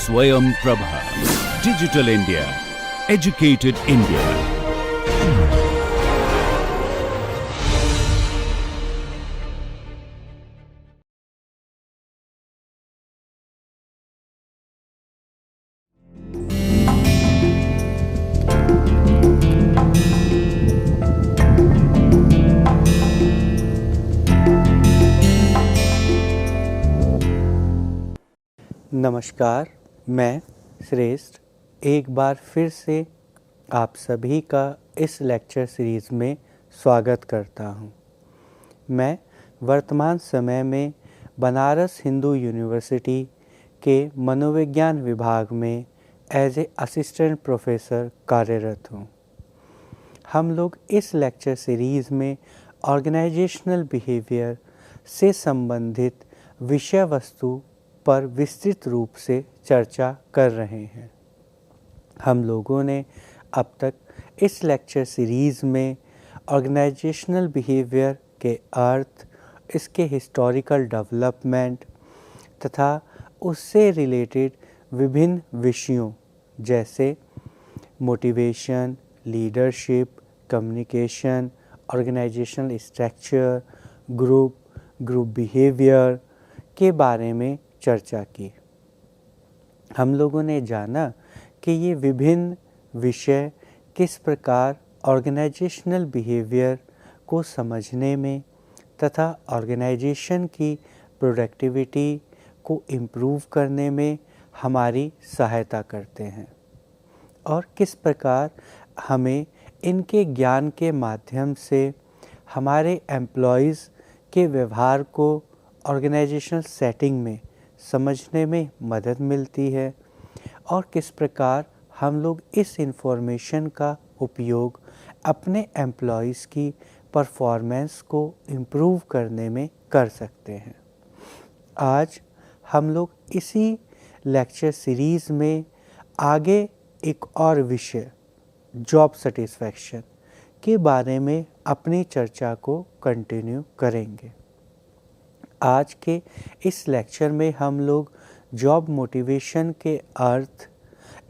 Swayam Prabha. Digital India. Educated India. नमस्कार, मैं श्रेष्ठ एक बार फिर से आप सभी का इस लेक्चर सीरीज़ में स्वागत करता हूं। मैं वर्तमान समय में बनारस हिंदू यूनिवर्सिटी के मनोविज्ञान विभाग में एज ए असिस्टेंट प्रोफेसर कार्यरत हूं। हम लोग इस लेक्चर सीरीज़ में ऑर्गेनाइजेशनल बिहेवियर से संबंधित विषय वस्तु पर विस्तृत रूप से चर्चा कर रहे हैं। हम लोगों ने अब तक इस लेक्चर सीरीज़ में ऑर्गेनाइजेशनल बिहेवियर के अर्थ, इसके हिस्टोरिकल डेवलपमेंट तथा उससे रिलेटेड विभिन्न विषयों जैसे motivation, leadership, communication, organizational structure, group behaviour के बारे में चर्चा की। हम लोगों ने जाना कि ये विभिन्न विषय किस प्रकार ऑर्गेनाइजेशनल बिहेवियर को समझने में तथा ऑर्गेनाइजेशन की प्रोडक्टिविटी को इम्प्रूव करने में हमारी सहायता करते हैं और किस प्रकार हमें इनके ज्ञान के माध्यम से हमारे एम्प्लॉयज़ के व्यवहार को ऑर्गेनाइजेशनल सेटिंग में समझने में मदद मिलती है और किस प्रकार हम लोग इस इंफॉर्मेशन का उपयोग अपने एम्प्लॉयज़ की परफॉर्मेंस को इम्प्रूव करने में कर सकते हैं। आज हम लोग इसी लेक्चर सीरीज़ में आगे एक और विषय जॉब सेटिस्फैक्शन के बारे में अपनी चर्चा को कंटिन्यू करेंगे। आज के इस लेक्चर में हम लोग जॉब मोटिवेशन के अर्थ,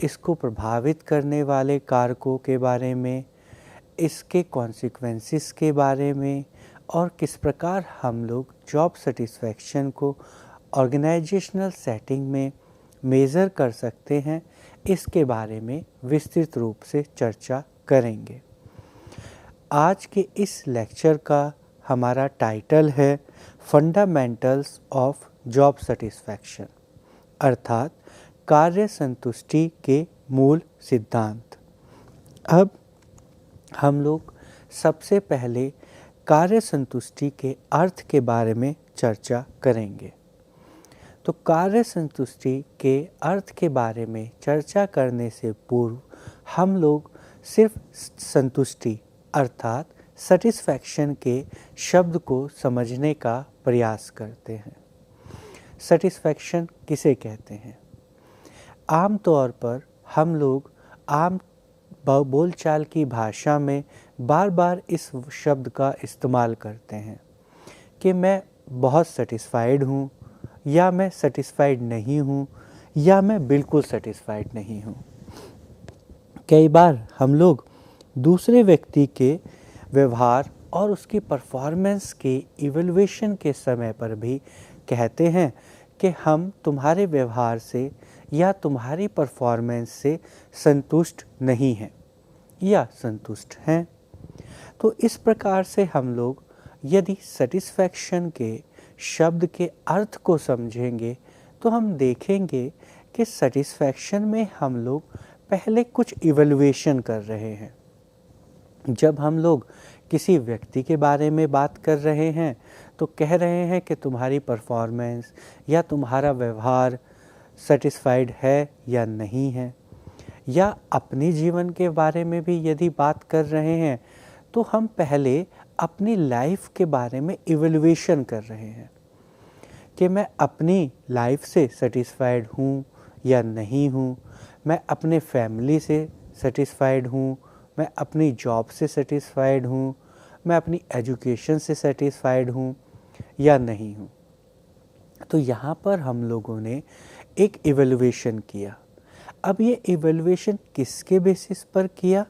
इसको प्रभावित करने वाले कारकों के बारे में, इसके कॉन्सिक्वेंसेस के बारे में और किस प्रकार हम लोग जॉब सेटिस्फैक्शन को ऑर्गेनाइजेशनल सेटिंग में मेज़र कर सकते हैं, इसके बारे में विस्तृत रूप से चर्चा करेंगे। आज के इस लेक्चर का हमारा टाइटल है फंडामेंटल्स ऑफ जॉब सेटिस्फैक्शन, अर्थात कार्य संतुष्टि के मूल सिद्धांत। अब हम लोग सबसे पहले कार्य संतुष्टि के अर्थ के बारे में चर्चा करेंगे। तो कार्य संतुष्टि के अर्थ के बारे में चर्चा करने से पूर्व हम लोग सिर्फ संतुष्टि अर्थात सेटिस्फैक्शन के शब्द को समझने का प्रयास करते हैं। सेटिस्फैक्शन किसे कहते हैं? आम तौर पर हम लोग आम बोलचाल की भाषा में बार बार इस शब्द का इस्तेमाल करते हैं कि मैं बहुत सेटिस्फाइड हूँ या मैं सेटिस्फाइड नहीं हूँ या मैं बिल्कुल सेटिस्फाइड नहीं हूँ। कई बार हम लोग दूसरे व्यक्ति के व्यवहार और उसकी परफॉर्मेंस के इवैल्यूएशन के समय पर भी कहते हैं कि हम तुम्हारे व्यवहार से या तुम्हारी परफॉर्मेंस से संतुष्ट नहीं हैं या संतुष्ट हैं। तो इस प्रकार से हम लोग यदि सेटिस्फैक्शन के शब्द के अर्थ को समझेंगे तो हम देखेंगे कि सेटिस्फैक्शन में हम लोग पहले कुछ इवैल्यूएशन कर रहे हैं। जब हम लोग किसी व्यक्ति के बारे में बात कर रहे हैं तो कह रहे हैं कि तुम्हारी परफॉर्मेंस या तुम्हारा व्यवहार सेटिस्फाइड है या नहीं है, या अपने जीवन के बारे में भी यदि बात कर रहे हैं तो हम पहले अपनी लाइफ के बारे में इवैल्यूएशन कर रहे हैं कि मैं अपनी लाइफ से सेटिस्फाइड हूँ या नहीं हूँ, मैं अपने फैमिली से सेटिस्फाइड हूँ, मैं अपनी जॉब से सेटिस्फाइड हूँ, मैं अपनी एजुकेशन से सेटिस्फाइड हूँ या नहीं हूँ। तो यहाँ पर हम लोगों ने एक इवैल्यूएशन किया। अब ये इवैल्यूएशन किसके बेसिस पर किया?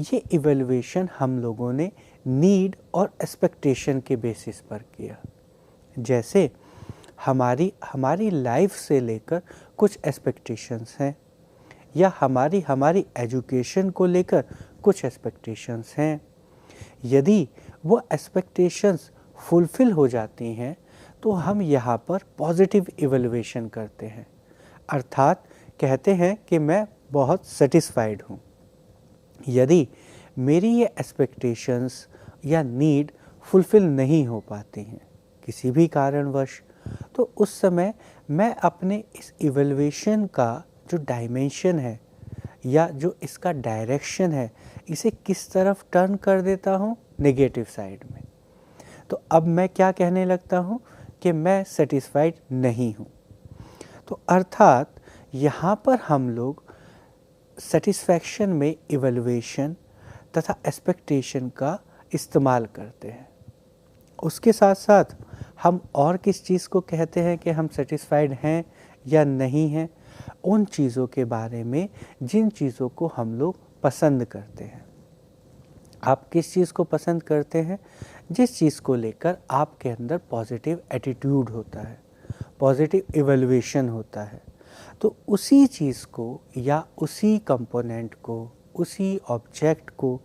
ये इवैल्यूएशन हम लोगों ने नीड और एक्सपेक्टेशन के बेसिस पर किया। जैसे हमारी लाइफ से लेकर कुछ एक्सपेक्टेशंस हैं, या हमारी एजुकेशन को लेकर कुछ एक्सपेक्टेशंस हैं। यदि वो एक्सपेक्टेशंस फुलफ़िल हो जाती हैं तो हम यहाँ पर पॉजिटिव इवैल्यूएशन करते हैं, अर्थात कहते हैं कि मैं बहुत सेटिस्फाइड हूँ। यदि मेरी ये एक्सपेक्टेशंस या नीड फुलफ़िल नहीं हो पाती हैं किसी भी कारणवश, तो उस समय मैं अपने इस इवैल्यूएशन का जो डायमेंशन है या जो इसका डायरेक्शन है, इसे किस तरफ टर्न कर देता हूँ? नेगेटिव साइड में। तो अब मैं क्या कहने लगता हूँ कि मैं सेटिस्फाइड नहीं हूँ। तो अर्थात यहाँ पर हम लोग सेटिस्फैक्शन में इवैल्यूएशन तथा एक्सपेक्टेशन का इस्तेमाल करते हैं। उसके साथ साथ हम और किस चीज़ को कहते हैं कि हम सेटिस्फाइड हैं या नहीं हैं? उन चीज़ों के बारे में जिन चीज़ों को हम लोग पसंद करते हैं। आप किस चीज़ को पसंद करते हैं? जिस चीज़ को लेकर आपके अंदर पॉजिटिव एटीट्यूड होता है, पॉजिटिव इवैल्यूएशन होता है। तो उसी चीज़ को या उसी कंपोनेंट को, उसी ऑब्जेक्ट को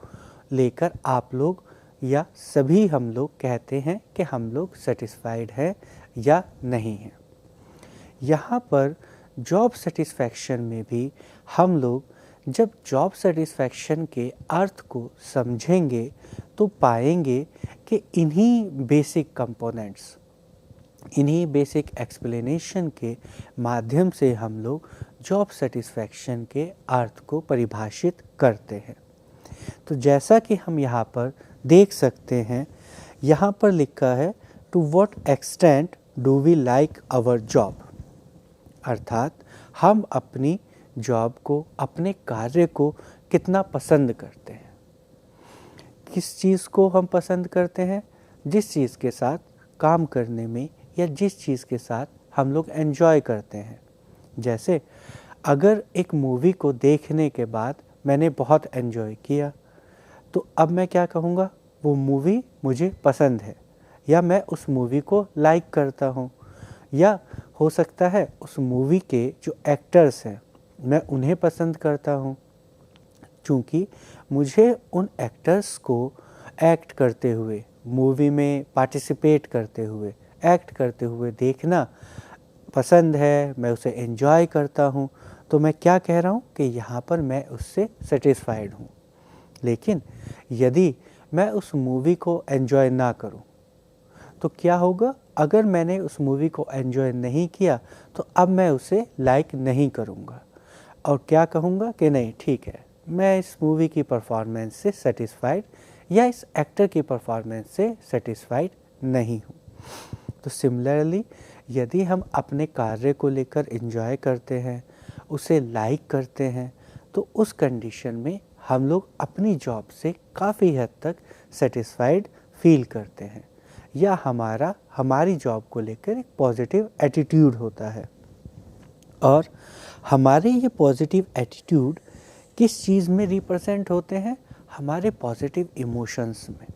लेकर आप लोग या सभी हम लोग कहते हैं कि हम लोग सेटिस्फाइड हैं या नहीं हैं। यहाँ पर जॉब सेटिस्फैक्शन में भी हम लोग जब जॉब सेटिस्फैक्शन के अर्थ को समझेंगे तो पाएंगे कि इन्हीं बेसिक कंपोनेंट्स, इन्हीं बेसिक एक्सप्लेनेशन के माध्यम से हम लोग जॉब सेटिस्फैक्शन के अर्थ को परिभाषित करते हैं। तो जैसा कि हम यहाँ पर देख सकते हैं, यहाँ पर लिखा है to what extent do we like our job, अर्थात हम अपनी जॉब को, अपने कार्य को कितना पसंद करते हैं। किस चीज़ को हम पसंद करते हैं? जिस चीज़ के साथ काम करने में या जिस चीज़ के साथ हम लोग एंजॉय करते हैं। जैसे अगर एक मूवी को देखने के बाद मैंने बहुत एंजॉय किया, तो अब मैं क्या कहूँगा? वो मूवी मुझे पसंद है, या मैं उस मूवी को लाइक करता हूँ, या हो सकता है उस मूवी के जो एक्टर्स हैं मैं उन्हें पसंद करता हूँ, चूँकि मुझे उन एक्टर्स को एक्ट करते हुए, मूवी में पार्टिसिपेट करते हुए, एक्ट करते हुए देखना पसंद है, मैं उसे एंजॉय करता हूँ। तो मैं क्या कह रहा हूँ कि यहाँ पर मैं उससे सेटिस्फाइड हूँ। लेकिन यदि मैं उस मूवी को एंजॉय ना करूँ तो क्या होगा? अगर मैंने उस मूवी को एंजॉय नहीं किया तो अब मैं उसे लाइक नहीं करूँगा और क्या कहूँगा कि नहीं, ठीक है, मैं इस मूवी की परफॉर्मेंस से सेटिस्फाइड या इस एक्टर की परफॉर्मेंस से सेटिस्फाइड नहीं हूँ। तो सिमिलरली यदि हम अपने कार्य को लेकर एंजॉय करते हैं, उसे लाइक करते हैं, तो उस कंडीशन में हम लोग अपनी जॉब से काफ़ी हद तक सेटिस्फाइड फील करते हैं, या हमारी जॉब को लेकर एक पॉजिटिव एटीट्यूड होता है। और हमारे ये पॉजिटिव एटीट्यूड किस चीज़ में रिप्रेजेंट होते हैं? हमारे पॉजिटिव इमोशंस में।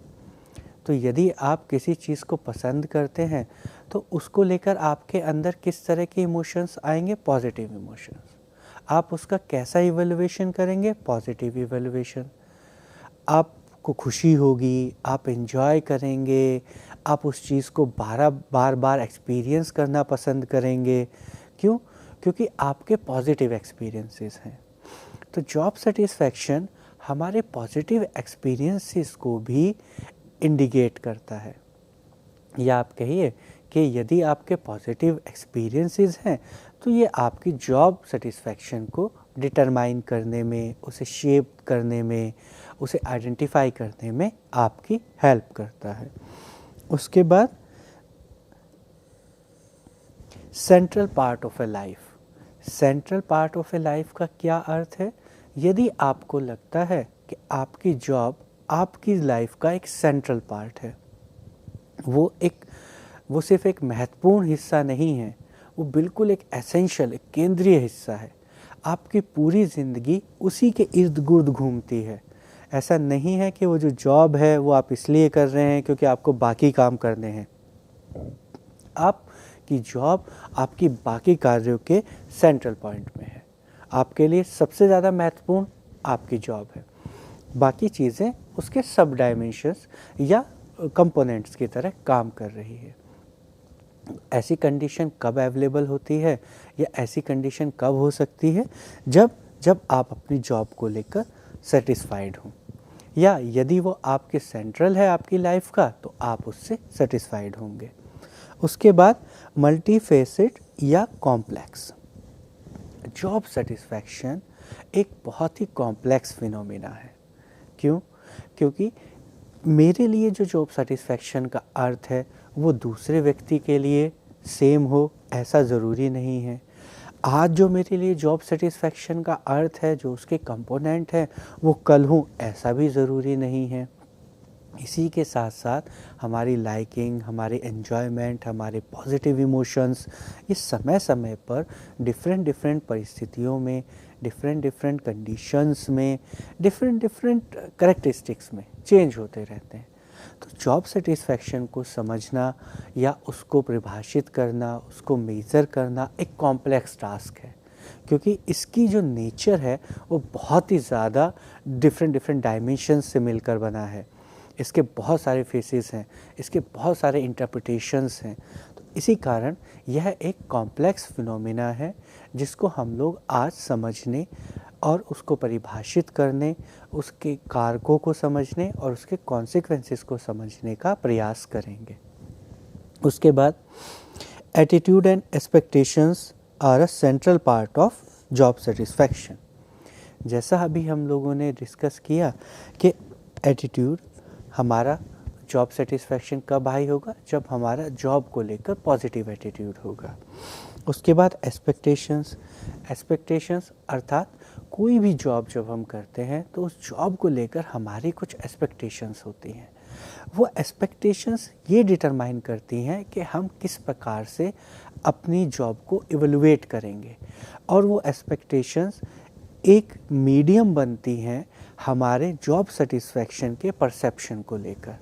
तो यदि आप किसी चीज़ को पसंद करते हैं तो उसको लेकर आपके अंदर किस तरह के इमोशंस आएंगे? Positive emotions. आप उसका कैसा इवैल्यूएशन करेंगे? Positive evaluation. आपको खुशी होगी, आप एंजॉय करेंगे, आप उस चीज़ को बार बार एक्सपीरियंस करना पसंद करेंगे। क्यों? क्योंकि आपके पॉजिटिव एक्सपीरियंसेस हैं। तो जॉब सेटिस्फैक्शन हमारे पॉजिटिव एक्सपीरियंसेस को भी इंडिकेट करता है, या आप कहिए कि यदि आपके पॉजिटिव एक्सपीरियंसेस हैं तो ये आपकी जॉब सेटिस्फैक्शन को डिटरमाइन करने में, उसे शेप करने में, उसे आइडेंटिफाई करने में आपकी हेल्प करता है। उसके बाद central part of A life. Central part of A life का क्या अर्थ है? यदि आपको लगता है कि आपकी जॉब आपकी लाइफ का एक सेंट्रल पार्ट है, वो सिर्फ एक महत्वपूर्ण हिस्सा नहीं है, वो बिल्कुल एक एसेंशियल, एक केंद्रीय हिस्सा है। आपकी पूरी ज़िंदगी उसी के इर्द गिर्द घूमती है। ऐसा नहीं है कि वो जो जॉब है वो आप इसलिए कर रहे हैं क्योंकि आपको बाकी काम करने हैं। आपकी जॉब आपकी बाकी कार्यों के सेंट्रल पॉइंट में है। आपके लिए सबसे ज़्यादा महत्वपूर्ण आपकी जॉब है, बाकी चीज़ें उसके सब डायमेंशंस या कंपोनेंट्स की तरह काम कर रही है। ऐसी कंडीशन कब अवेलेबल होती है या ऐसी कंडीशन कब हो सकती है जब आप अपनी जॉब को लेकर सेटिस्फाइड हों, या यदि वो आपके सेंट्रल है आपकी लाइफ का तो आप उससे सेटिस्फाइड होंगे। उसके बाद मल्टीफेसेट या कॉम्प्लेक्स। जॉब सेटिस्फैक्शन एक बहुत ही कॉम्प्लेक्स फिनोमेना है। क्यों? क्योंकि मेरे लिए जो जॉब सेटिस्फैक्शन का अर्थ है वो दूसरे व्यक्ति के लिए सेम हो ऐसा ज़रूरी नहीं है। आज जो मेरे लिए जॉब सेटिस्फैक्शन का अर्थ है, जो उसके कंपोनेंट है, वो कल हो ऐसा भी ज़रूरी नहीं है। इसी के साथ साथ हमारी लाइकिंग, हमारे एन्जॉयमेंट, हमारे पॉजिटिव इमोशंस, ये समय समय पर डिफरेंट परिस्थितियों में, डिफरेंट कंडीशंस में, डिफरेंट करेक्टरिस्टिक्स में चेंज होते रहते हैं। तो जॉब सेटिस्फैक्शन को समझना या उसको परिभाषित करना, उसको मेज़र करना एक कॉम्प्लेक्स टास्क है, क्योंकि इसकी जो नेचर है वो बहुत ही ज़्यादा डिफरेंट डायमेंशंस से मिलकर बना है। इसके बहुत सारे फेसेस हैं, इसके बहुत सारे इंटरप्रिटेशंस हैं। तो इसी कारण यह एक कॉम्प्लेक्स फिनोमेना है जिसको हम लोग आज समझने और उसको परिभाषित करने, उसके कारकों को समझने और उसके कॉन्सिक्वेंसेस को समझने का प्रयास करेंगे। उसके बाद attitude and expectations are a central part of job satisfaction. जैसा अभी हम लोगों ने डिस्कस किया कि एटीट्यूड हमारा जॉब सेटिस्फैक्शन कब हाई होगा, जब हमारा जॉब को लेकर पॉजिटिव एटीट्यूड होगा। उसके बाद एक्सपेक्टेशंस अर्थात कोई भी जॉब जब हम करते हैं तो उस जॉब को लेकर हमारी कुछ एक्सपेक्टेशंस होती हैं। वो एक्सपेक्टेशंस ये डिटरमाइन करती हैं कि हम किस प्रकार से अपनी जॉब को इवैल्यूएट करेंगे, और वो एक्सपेक्टेशंस एक मीडियम बनती हैं हमारे जॉब सेटिस्फैक्शन के परसेप्शन को लेकर।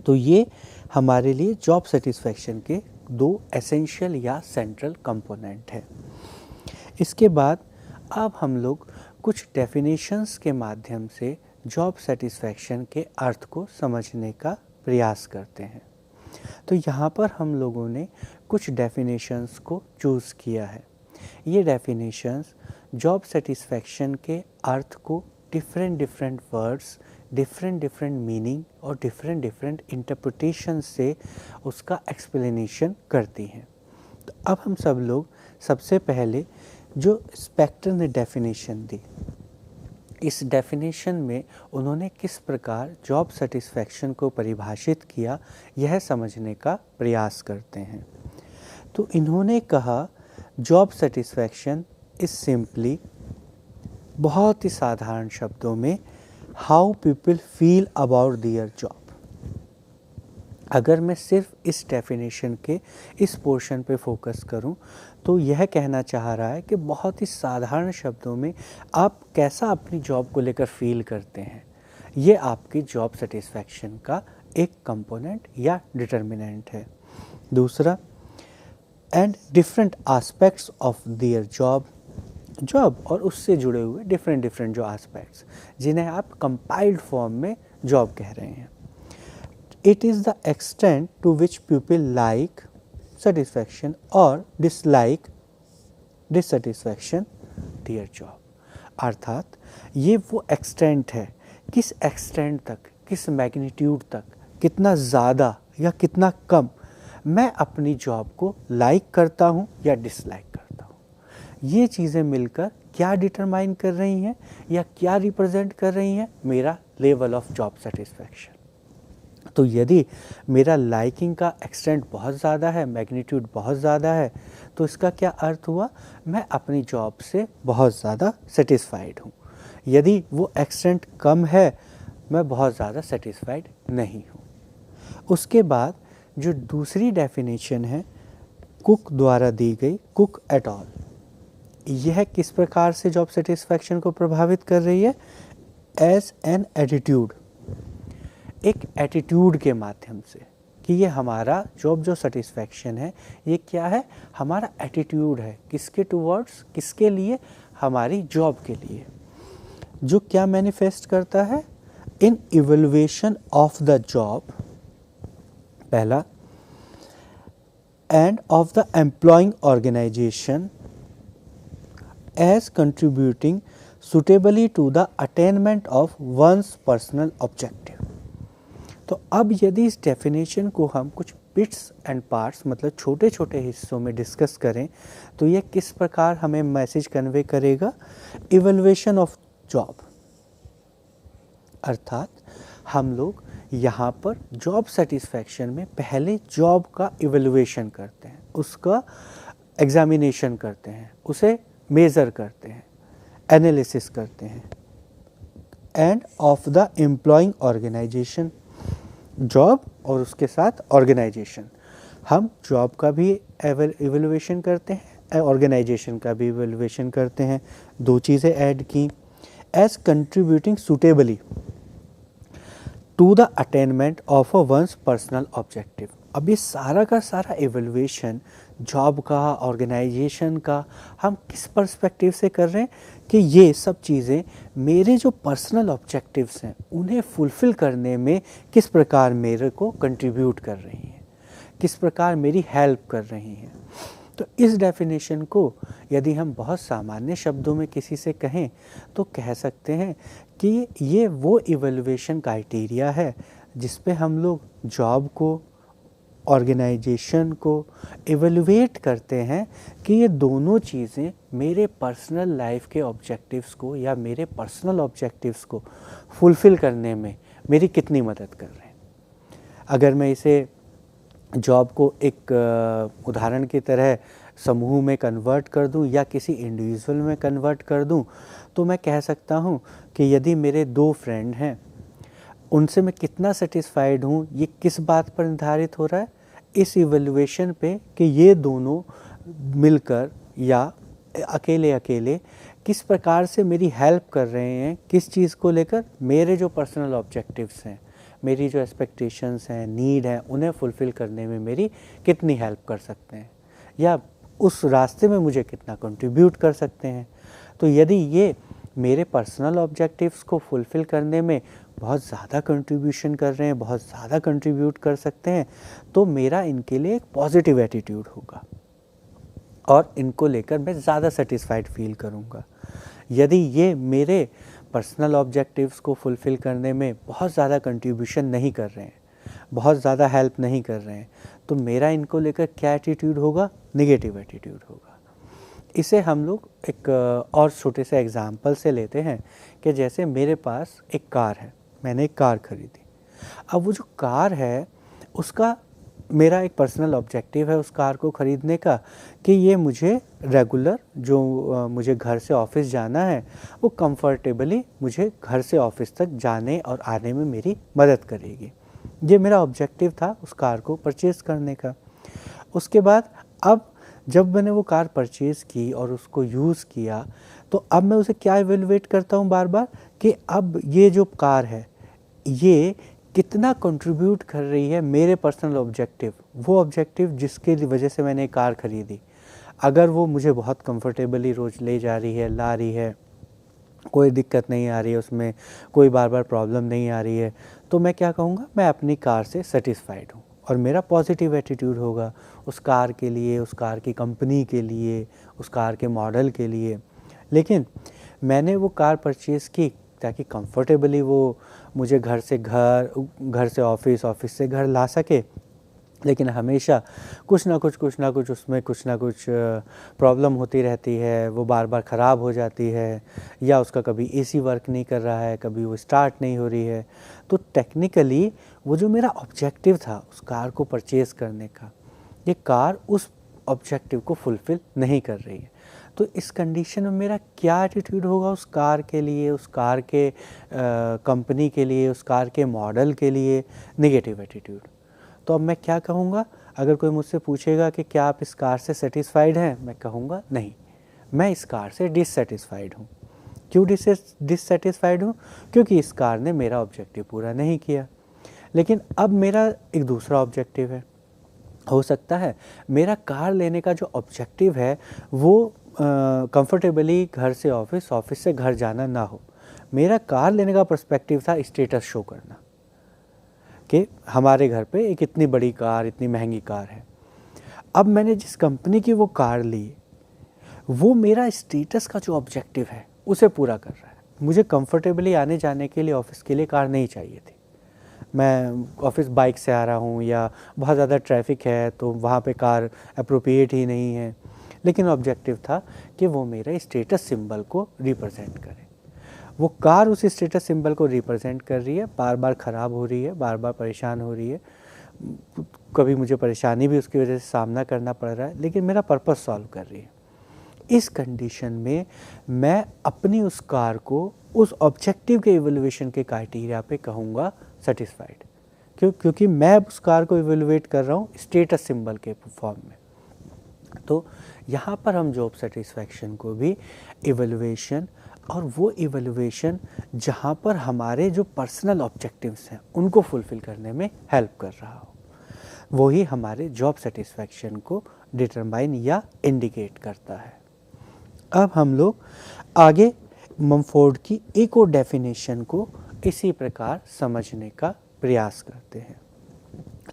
तो ये हमारे लिए जॉब सेटिस्फैक्शन के दो एसेंशियल या सेंट्रल कंपोनेंट है। इसके बाद अब हम लोग कुछ डेफिनेशंस के माध्यम से जॉब सेटिस्फैक्शन के अर्थ को समझने का प्रयास करते हैं। तो यहाँ पर हम लोगों ने कुछ डेफिनेशंस को चूज़ किया है। ये डेफिनेशंस जॉब सेटिस्फैक्शन के अर्थ को डिफरेंट वर्ड्स, डिफरेंट मीनिंग और डिफरेंट इंटरप्रिटेशन से उसका एक्सप्लेनेशन करती हैं। तो अब हम सब लोग सबसे पहले जो स्पेक्टर ने डेफिनेशन दी, इस डेफिनेशन में उन्होंने किस प्रकार जॉब सेटिस्फैक्शन को परिभाषित किया यह समझने का प्रयास करते हैं। तो इन्होंने कहा जॉब सेटिस्फैक्शन इज सिंपली, बहुत ही साधारण शब्दों में, how people feel about their job. अगर मैं सिर्फ इस डेफिनेशन के इस पोर्शन पे फोकस करूं तो यह कहना चाह रहा है कि बहुत ही साधारण शब्दों में आप कैसा अपनी जॉब को लेकर फील करते हैं, ये आपकी जॉब सेटिस्फैक्शन का एक कंपोनेंट या डिटर्मिनेंट है। दूसरा, and different aspects of their job और उससे जुड़े हुए डिफरेंट जो एस्पेक्ट्स जिन्हें आप कंपाइल्ड फॉर्म में जॉब कह रहे हैं। It is the extent to which people like satisfaction और dislike dissatisfaction देयर जॉब। अर्थात ये वो एक्सटेंट है, किस एक्सटेंट तक, किस मैग्नीट्यूड तक, कितना ज़्यादा या कितना कम मैं अपनी जॉब को लाइक करता हूँ या डिसलाइक करता हूँ। ये चीज़ें मिलकर क्या डिटरमाइन कर रही हैं या क्या रिप्रेजेंट कर रही हैं, मेरा लेवल ऑफ जॉब सेटिस्फैक्शन। तो यदि मेरा लाइकिंग का एक्सटेंट बहुत ज़्यादा है, मैग्नीट्यूड बहुत ज़्यादा है, तो इसका क्या अर्थ हुआ, मैं अपनी जॉब से बहुत ज़्यादा सेटिस्फाइड हूँ। यदि वो एक्सटेंट कम है, मैं बहुत ज़्यादा सेटिस्फाइड नहीं हूँ। उसके बाद जो दूसरी डेफिनेशन है कुक द्वारा दी गई, कुक एट ऑल, यह किस प्रकार से जॉब सेटिस्फैक्शन को प्रभावित कर रही है? एज एन एटीट्यूड, एक एटीट्यूड के माध्यम से, कि ये हमारा जॉब जो सेटिस्फैक्शन है ये क्या है? हमारा एटीट्यूड है, किसके टुवर्ड्स, किसके लिए? हमारी जॉब के लिए, जो क्या मैनिफेस्ट करता है? In evaluation of the job, पहला, and of the employing organization as contributing suitably to the attainment of one's personal objective. तो अब यदि इस डेफिनेशन को हम कुछ बिट्स एंड पार्ट्स, मतलब छोटे छोटे हिस्सों में डिस्कस करें, तो ये किस प्रकार हमें मैसेज कन्वे करेगा? इवैल्यूएशन ऑफ जॉब, अर्थात हम लोग यहाँ पर जॉब सेटिस्फैक्शन में पहले जॉब का इवैल्यूएशन करते हैं, उसका एग्जामिनेशन करते हैं, उसे मेज़र करते हैं, एनालिसिस करते हैं। And of the employing organization, job और उसके साथ ऑर्गेनाइजेशन, हम जॉब का भी इवैल्यूएशन करते हैं, ऑर्गेनाइजेशन का भी इवैल्यूएशन करते हैं, दो चीज़ें ऐड की। As contributing suitably to the attainment of a one's personal objective. अब ये सारा का सारा इवैल्यूएशन जॉब का, ऑर्गेनाइजेशन का, हम किस पर्सपेक्टिव से कर रहे हैं? कि ये सब चीज़ें मेरे जो पर्सनल ऑब्जेक्टिव्स हैं उन्हें फुलफ़िल करने में किस प्रकार मेरे को कंट्रीब्यूट कर रही हैं, किस प्रकार मेरी हेल्प कर रही हैं। तो इस डेफिनेशन को यदि हम बहुत सामान्य शब्दों में किसी से कहें तो कह सकते हैं कि ये वो इवैल्यूएशन क्राइटेरिया है जिस पे हम लोग जॉब को, ऑर्गेनाइजेशन को इवैल्यूएट करते हैं कि ये दोनों चीज़ें मेरे पर्सनल लाइफ के ऑब्जेक्टिव्स को या मेरे पर्सनल ऑब्जेक्टिव्स को फुलफ़िल करने में मेरी कितनी मदद कर रहे हैं। अगर मैं इसे जॉब को एक उदाहरण की तरह समूह में कन्वर्ट कर दूं या किसी इंडिविजुअल में कन्वर्ट कर दूं, तो मैं कह सकता हूं कि यदि मेरे दो फ्रेंड हैं, उनसे मैं कितना सेटिस्फाइड हूँ ये किस बात पर निर्धारित हो रहा है? इस इवैल्यूएशन पे कि ये दोनों मिलकर या अकेले अकेले किस प्रकार से मेरी हेल्प कर रहे हैं, किस चीज़ को लेकर? मेरे जो पर्सनल ऑब्जेक्टिव्स हैं, मेरी जो एक्सपेक्टेशंस हैं, नीड हैं, उन्हें फुलफ़िल करने में मेरी कितनी हेल्प कर सकते हैं या उस रास्ते में मुझे कितना कंट्रीब्यूट कर सकते हैं। तो यदि ये मेरे पर्सनल ऑब्जेक्टिव्स को फुलफ़िल करने में बहुत ज़्यादा कंट्रीब्यूशन कर रहे हैं, बहुत ज़्यादा कंट्रीब्यूट कर सकते हैं, तो मेरा इनके लिए एक पॉजिटिव एटीट्यूड होगा और इनको लेकर मैं ज़्यादा सेटिस्फाइड फील करूँगा। यदि ये मेरे पर्सनल ऑब्जेक्टिव्स को फुलफ़िल करने में बहुत ज़्यादा कंट्रीब्यूशन नहीं कर रहे हैं, बहुत ज़्यादा हेल्प नहीं कर रहे हैं, तो मेरा इनको लेकर क्या एटीट्यूड होगा? नेगेटिव एटीट्यूड होगा। इसे हम लोग एक और छोटे से एग्जाम्पल से लेते हैं कि जैसे मेरे पास एक कार है, मैंने एक कार खरीदी। अब वो जो कार है उसका मेरा एक पर्सनल ऑब्जेक्टिव है उस कार को ख़रीदने का कि ये मुझे रेगुलर जो मुझे घर से ऑफ़िस जाना है वो कंफर्टेबली मुझे घर से ऑफ़िस तक जाने और आने में मेरी मदद करेगी। ये मेरा ऑब्जेक्टिव था उस कार को परचेज़ करने का। उसके बाद अब जब मैंने वो कार परचेज़ की और उसको यूज़ किया तो अब मैं उसे क्या इवैल्यूएट करता हूँ बार बार कि अब ये जो कार है ये कितना कंट्रीब्यूट कर रही है मेरे पर्सनल ऑब्जेक्टिव, वो ऑब्जेक्टिव जिसके वजह से मैंने कार ख़रीदी। अगर वो मुझे बहुत कंफर्टेबली रोज़ ले जा रही है, ला रही है, कोई दिक्कत नहीं आ रही है उसमें, कोई बार बार प्रॉब्लम नहीं आ रही है, तो मैं क्या कहूँगा? मैं अपनी कार से सेटिस्फाइड हूँ और मेरा पॉजिटिव एटीट्यूड होगा उस कार के लिए, उस कार की कंपनी के लिए, उस कार के मॉडल के लिए। लेकिन मैंने वो कार परचेज़ की ताकि कंफर्टेबली वो मुझे घर से ऑफ़िस, ऑफ़िस से घर ला सके, लेकिन हमेशा कुछ ना कुछ उसमें कुछ ना कुछ प्रॉब्लम होती रहती है, वो बार बार ख़राब हो जाती है या उसका कभी एसी वर्क नहीं कर रहा है, कभी वो स्टार्ट नहीं हो रही है। तो टेक्निकली वो जो मेरा ऑब्जेक्टिव था उस कार को परचेज़ करने का, ये कार उस ऑब्जेक्टिव को फुलफ़िल नहीं कर रही है। तो इस कंडीशन में मेरा क्या एटीट्यूड होगा उस कार के लिए, उस कार के कंपनी के लिए, उस कार के मॉडल के लिए? Negative attitude. तो अब मैं क्या कहूँगा? अगर कोई मुझसे पूछेगा कि क्या आप इस कार से सेटिस्फाइड हैं, मैं कहूँगा नहीं, मैं इस कार से डिससेटिस्फाइड हूँ। क्यों डिससेटिस्फाइड हूँ? क्योंकि इस कार ने मेरा ऑब्जेक्टिव पूरा नहीं किया। लेकिन अब मेरा एक दूसरा ऑब्जेक्टिव है। हो सकता है मेरा कार लेने का जो ऑब्जेक्टिव है वो कंफर्टेबली घर से ऑफिस, ऑफिस से घर जाना ना हो। मेरा कार लेने का पर्सपेक्टिव था स्टेटस शो करना कि हमारे घर पे एक इतनी बड़ी कार, इतनी महंगी कार है। अब मैंने जिस कंपनी की वो कार ली, वो मेरा स्टेटस का जो ऑब्जेक्टिव है उसे पूरा कर रहा है। मुझे कंफर्टेबली आने जाने के लिए ऑफिस के लिए कार नहीं चाहिए थी। मैं ऑफिस बाइक से आ रहा हूँ या बहुत ज़्यादा ट्रैफिक है तो वहाँ पे कार अप्रोप्रिएट ही नहीं है। लेकिन ऑब्जेक्टिव था कि वो मेरे स्टेटस सिंबल को रिप्रेजेंट करे। वो कार उस स्टेटस सिंबल को रिप्रेजेंट कर रही है, बार बार ख़राब हो रही है, बार बार परेशान हो रही है, कभी मुझे परेशानी भी उसकी वजह से सामना करना पड़ रहा है, लेकिन मेरा पर्पस सॉल्व कर रही है। इस कंडीशन में मैं अपनी उस कार को उस ऑब्जेक्टिव के इवैल्यूएशन के क्राइटेरिया पे कहूँगा सेटिस्फाइड। क्योंकि मैं उस कार को इवैल्यूएट कर रहा हूँ स्टेटस सिंबल के फॉर्म में। तो यहाँ पर हम जॉब सेटिस्फैक्शन को भी इवैल्यूएशन, और वो इवैल्यूएशन जहाँ पर हमारे जो पर्सनल ऑब्जेक्टिव्स हैं उनको फुलफ़िल करने में हेल्प कर रहा हो, वही हमारे जॉब सेटिस्फैक्शन को डिटरमाइन या इंडिकेट करता है। अब हम लोग आगे ममफोर्ड की एक और डेफिनेशन को इसी प्रकार समझने का प्रयास करते हैं।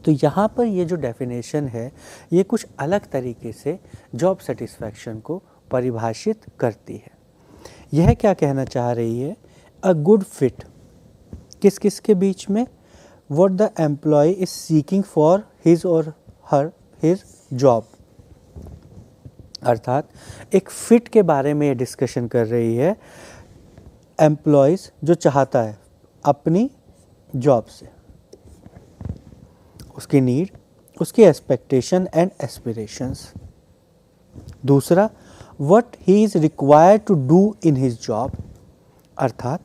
तो यहाँ पर ये जो डेफिनेशन है ये कुछ अलग तरीके से जॉब सेटिस्फैक्शन को परिभाषित करती है। यह क्या कहना चाह रही है? अ गुड फिट किस किस के बीच में? What the employee is seeking for his or her his job. अर्थात एक फिट के बारे में ये डिस्कशन कर रही है। एम्प्लॉयज़ जो चाहता है अपनी जॉब से, उसकी नीड, उसकी एक्सपेक्टेशन एंड एस्पिरेशंस। दूसरा, what he is required to do in his job. अर्थात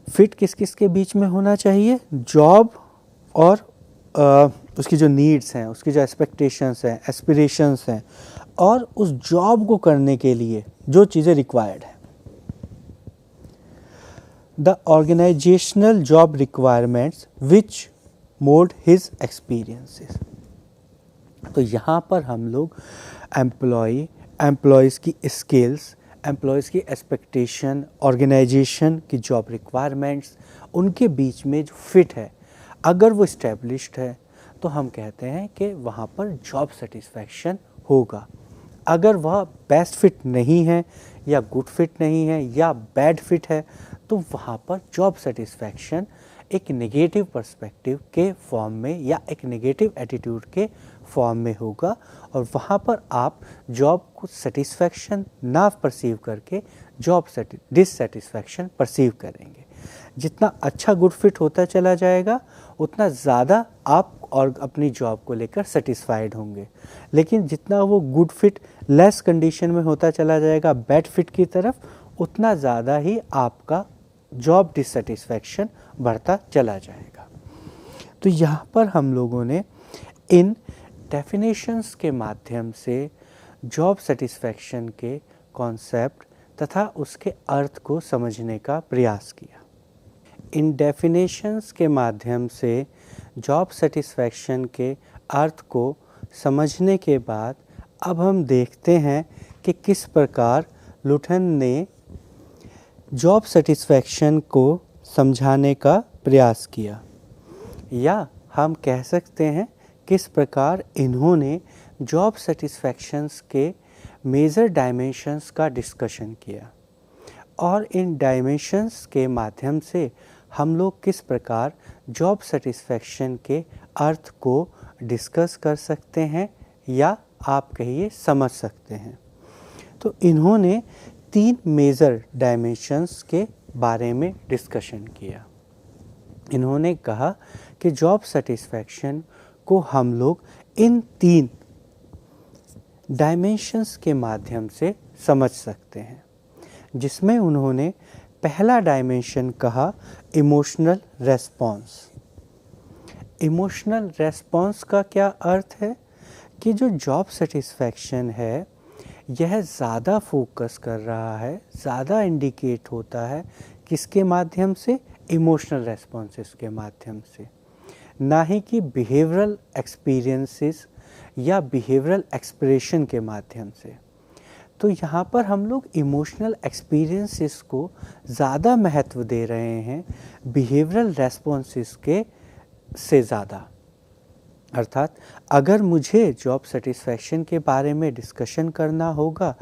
फिट किस किस के बीच में होना चाहिए? जॉब और उसकी जो नीड्स हैं, उसकी जो एक्सपेक्टेशंस हैं, एस्पिरेशंस हैं, और उस जॉब को करने के लिए जो चीज़ें रिक्वायर्ड हैं। The organizational job requirements which mould his experiences. तो यहाँ पर हम लोग एम्प्लॉयज़ की स्किल्स, एम्प्लॉयज़ की एक्सपेक्टेशन, ऑर्गेनाइजेशन की जॉब रिक्वायरमेंट्स, उनके बीच में जो फिट है, अगर वो इस्टेब्लिश्ड है तो हम कहते हैं कि वहाँ पर जॉब सेटिस्फैक्शन होगा। अगर वह बेस्ट फिट नहीं है या गुड फिट नहीं है या बैड फिट है तो वहाँ पर जॉब सेटिस्फैक्शन एक नेगेटिव पर्सपेक्टिव के फॉर्म में या एक नेगेटिव एटीट्यूड के फॉर्म में होगा, और वहाँ पर आप जॉब को सेटिस्फैक्शन ना परसीव करके जॉब डिससेटिस्फैक्शन परसीव करेंगे। जितना अच्छा गुड फिट होता चला जाएगा उतना ज़्यादा आप और अपनी जॉब को लेकर सेटिस्फाइड होंगे, लेकिन जितना वो गुड फिट लेस कंडीशन में होता चला जाएगा बैड फिट की तरफ, उतना ज़्यादा ही आपका जॉब डिससेटिस्फैक्शन बढ़ता चला जाएगा। तो यहाँ पर हम लोगों ने इन डेफिनेशंस के माध्यम से जॉब सेटिस्फैक्शन के कॉन्सेप्ट तथा उसके अर्थ को समझने का प्रयास किया। इन डेफिनेशंस के माध्यम से जॉब सेटिस्फैक्शन के अर्थ को समझने के बाद अब हम देखते हैं कि किस प्रकार लुठन ने जॉब सेटिस्फैक्शन को समझाने का प्रयास किया, या हम कह सकते हैं किस प्रकार इन्होंने जॉब सेटिस्फैक्शंस के मेजर डायमेंशंस का डिस्कशन किया, और इन डायमेंशंस के माध्यम से हम लोग किस प्रकार जॉब सेटिस्फैक्शन के अर्थ को डिस्कस कर सकते हैं या आप कहिए समझ सकते हैं। तो इन्होंने 3 मेजर डायमेंशंस के बारे में डिस्कशन किया। इन्होंने कहा कि जॉब सेटिस्फैक्शन को हम लोग इन 3 डायमेंशंस के माध्यम से समझ सकते हैं, जिसमें उन्होंने पहला डायमेंशन कहा इमोशनल रेस्पॉन्स। इमोशनल रेस्पॉन्स का क्या अर्थ है कि जो जॉब सेटिस्फैक्शन है यह ज़्यादा फोकस कर रहा है, ज़्यादा इंडिकेट होता है किसके माध्यम से, इमोशनल रेस्पॉन्सेस के माध्यम से, ना ही कि बिहेवियरल एक्सपीरियंसेस या बिहेवियरल एक्सप्रेशन के माध्यम से। तो यहाँ पर हम लोग इमोशनल एक्सपीरियंसेस को ज़्यादा महत्व दे रहे हैं बिहेवियरल रेस्पॉन्सेस के से ज़्यादा। अर्थात अगर मुझे जॉब सेटिस्फैक्शन के बारे में डिस्कशन करना होगा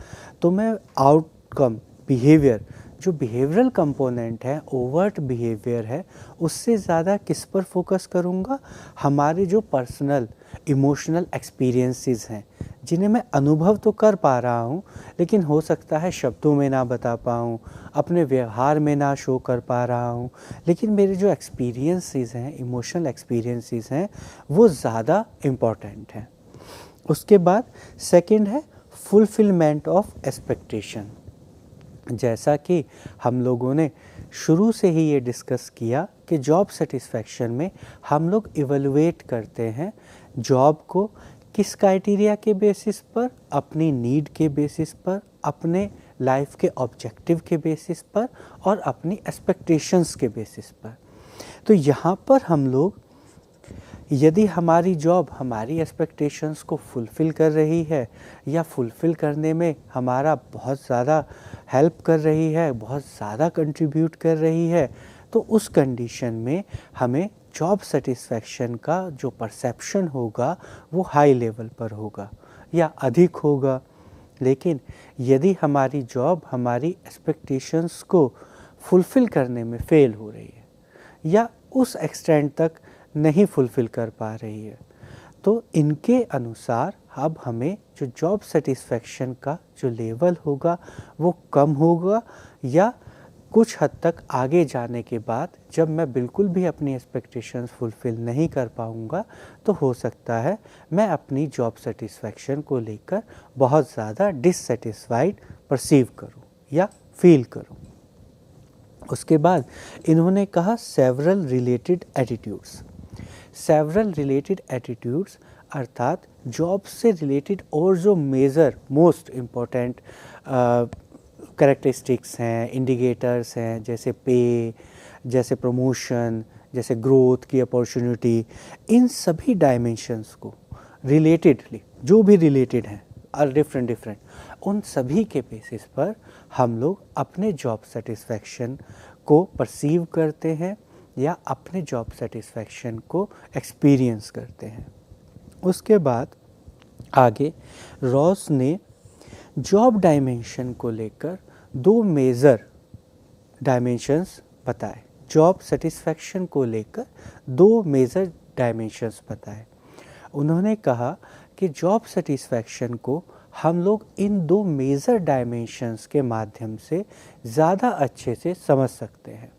तो मैं आउटकम, बिहेवियर, जो बिहेवियरल कंपोनेंट है, ओवर्ट बिहेवियर है, उससे ज़्यादा किस पर फोकस करूँगा, हमारे जो पर्सनल इमोशनल एक्सपीरियंसेस हैं जिन्हें मैं अनुभव तो कर पा रहा हूँ लेकिन हो सकता है शब्दों में ना बता पाऊँ, अपने व्यवहार में ना शो कर पा रहा हूँ, लेकिन मेरे जो एक्सपीरियंसेस हैं, इमोशनल एक्सपीरियंसेस हैं, वो ज़्यादा इम्पॉर्टेंट हैं। उसके बाद सेकंड है फुलफिलमेंट ऑफ एक्सपेक्टेशन। जैसा कि हम लोगों ने शुरू से ही ये डिस्कस किया कि जॉब सेटिस्फैक्शन में हम लोग इवैल्यूएट करते हैं जॉब को किस क्राइटेरिया के बेसिस पर, अपनी नीड के बेसिस पर, अपने लाइफ के ऑब्जेक्टिव के बेसिस पर और अपनी एक्सपेक्टेशंस के बेसिस पर। तो यहाँ पर हम लोग यदि हमारी जॉब हमारी एक्सपेक्टेशंस को फुलफ़िल कर रही है या फुलफ़िल करने में हमारा बहुत ज़्यादा हेल्प कर रही है, बहुत ज़्यादा कंट्रीब्यूट कर रही है, तो उस कंडीशन में हमें जॉब सेटिस्फैक्शन का जो परसेप्शन होगा वो हाई लेवल पर होगा या अधिक होगा। लेकिन यदि हमारी जॉब हमारी एक्सपेक्टेशंस को फुलफ़िल करने में फ़ेल हो रही है या उस एक्सटेंट तक नहीं फुलफ़िल कर पा रही है, तो इनके अनुसार अब हमें जो जॉब सेटिस्फैक्शन का जो लेवल होगा वो कम होगा, या कुछ हद तक आगे जाने के बाद जब मैं बिल्कुल भी अपनी एक्सपेक्टेशंस फुलफ़िल नहीं कर पाऊँगा तो हो सकता है मैं अपनी जॉब सेटिस्फैक्शन को लेकर बहुत ज़्यादा डिससेटिस्फाइड परसीव करूँ या फील करूँ। उसके बाद इन्होंने कहा several related attitudes. Several related attitudes अर्थात जॉब से रिलेटेड और जो मेजर मोस्ट इम्पोर्टेंट कैरेक्टरिस्टिक्स हैं, इंडिकेटर्स हैं, जैसे पे, जैसे प्रमोशन, जैसे ग्रोथ की अपॉर्चुनिटी, इन सभी डायमेंशंस को रिलेटेडली जो भी रिलेटेड हैं और डिफरेंट उन सभी के बेसिस पर हम लोग अपने जॉब सेटिस्फैक्शन को परसीव करते हैं या अपने जॉब सेटिस्फैक्शन को एक्सपीरियंस करते हैं। उसके बाद आगे रॉस ने जॉब डायमेंशन को लेकर दो मेजर डायमेंशंस बताए। जॉब सेटिस्फैक्शन को लेकर दो मेजर डायमेंशंस बताए। उन्होंने कहा कि जॉब सेटिस्फैक्शन को हम लोग इन दो मेजर डायमेंशंस के माध्यम से ज़्यादा अच्छे से समझ सकते हैं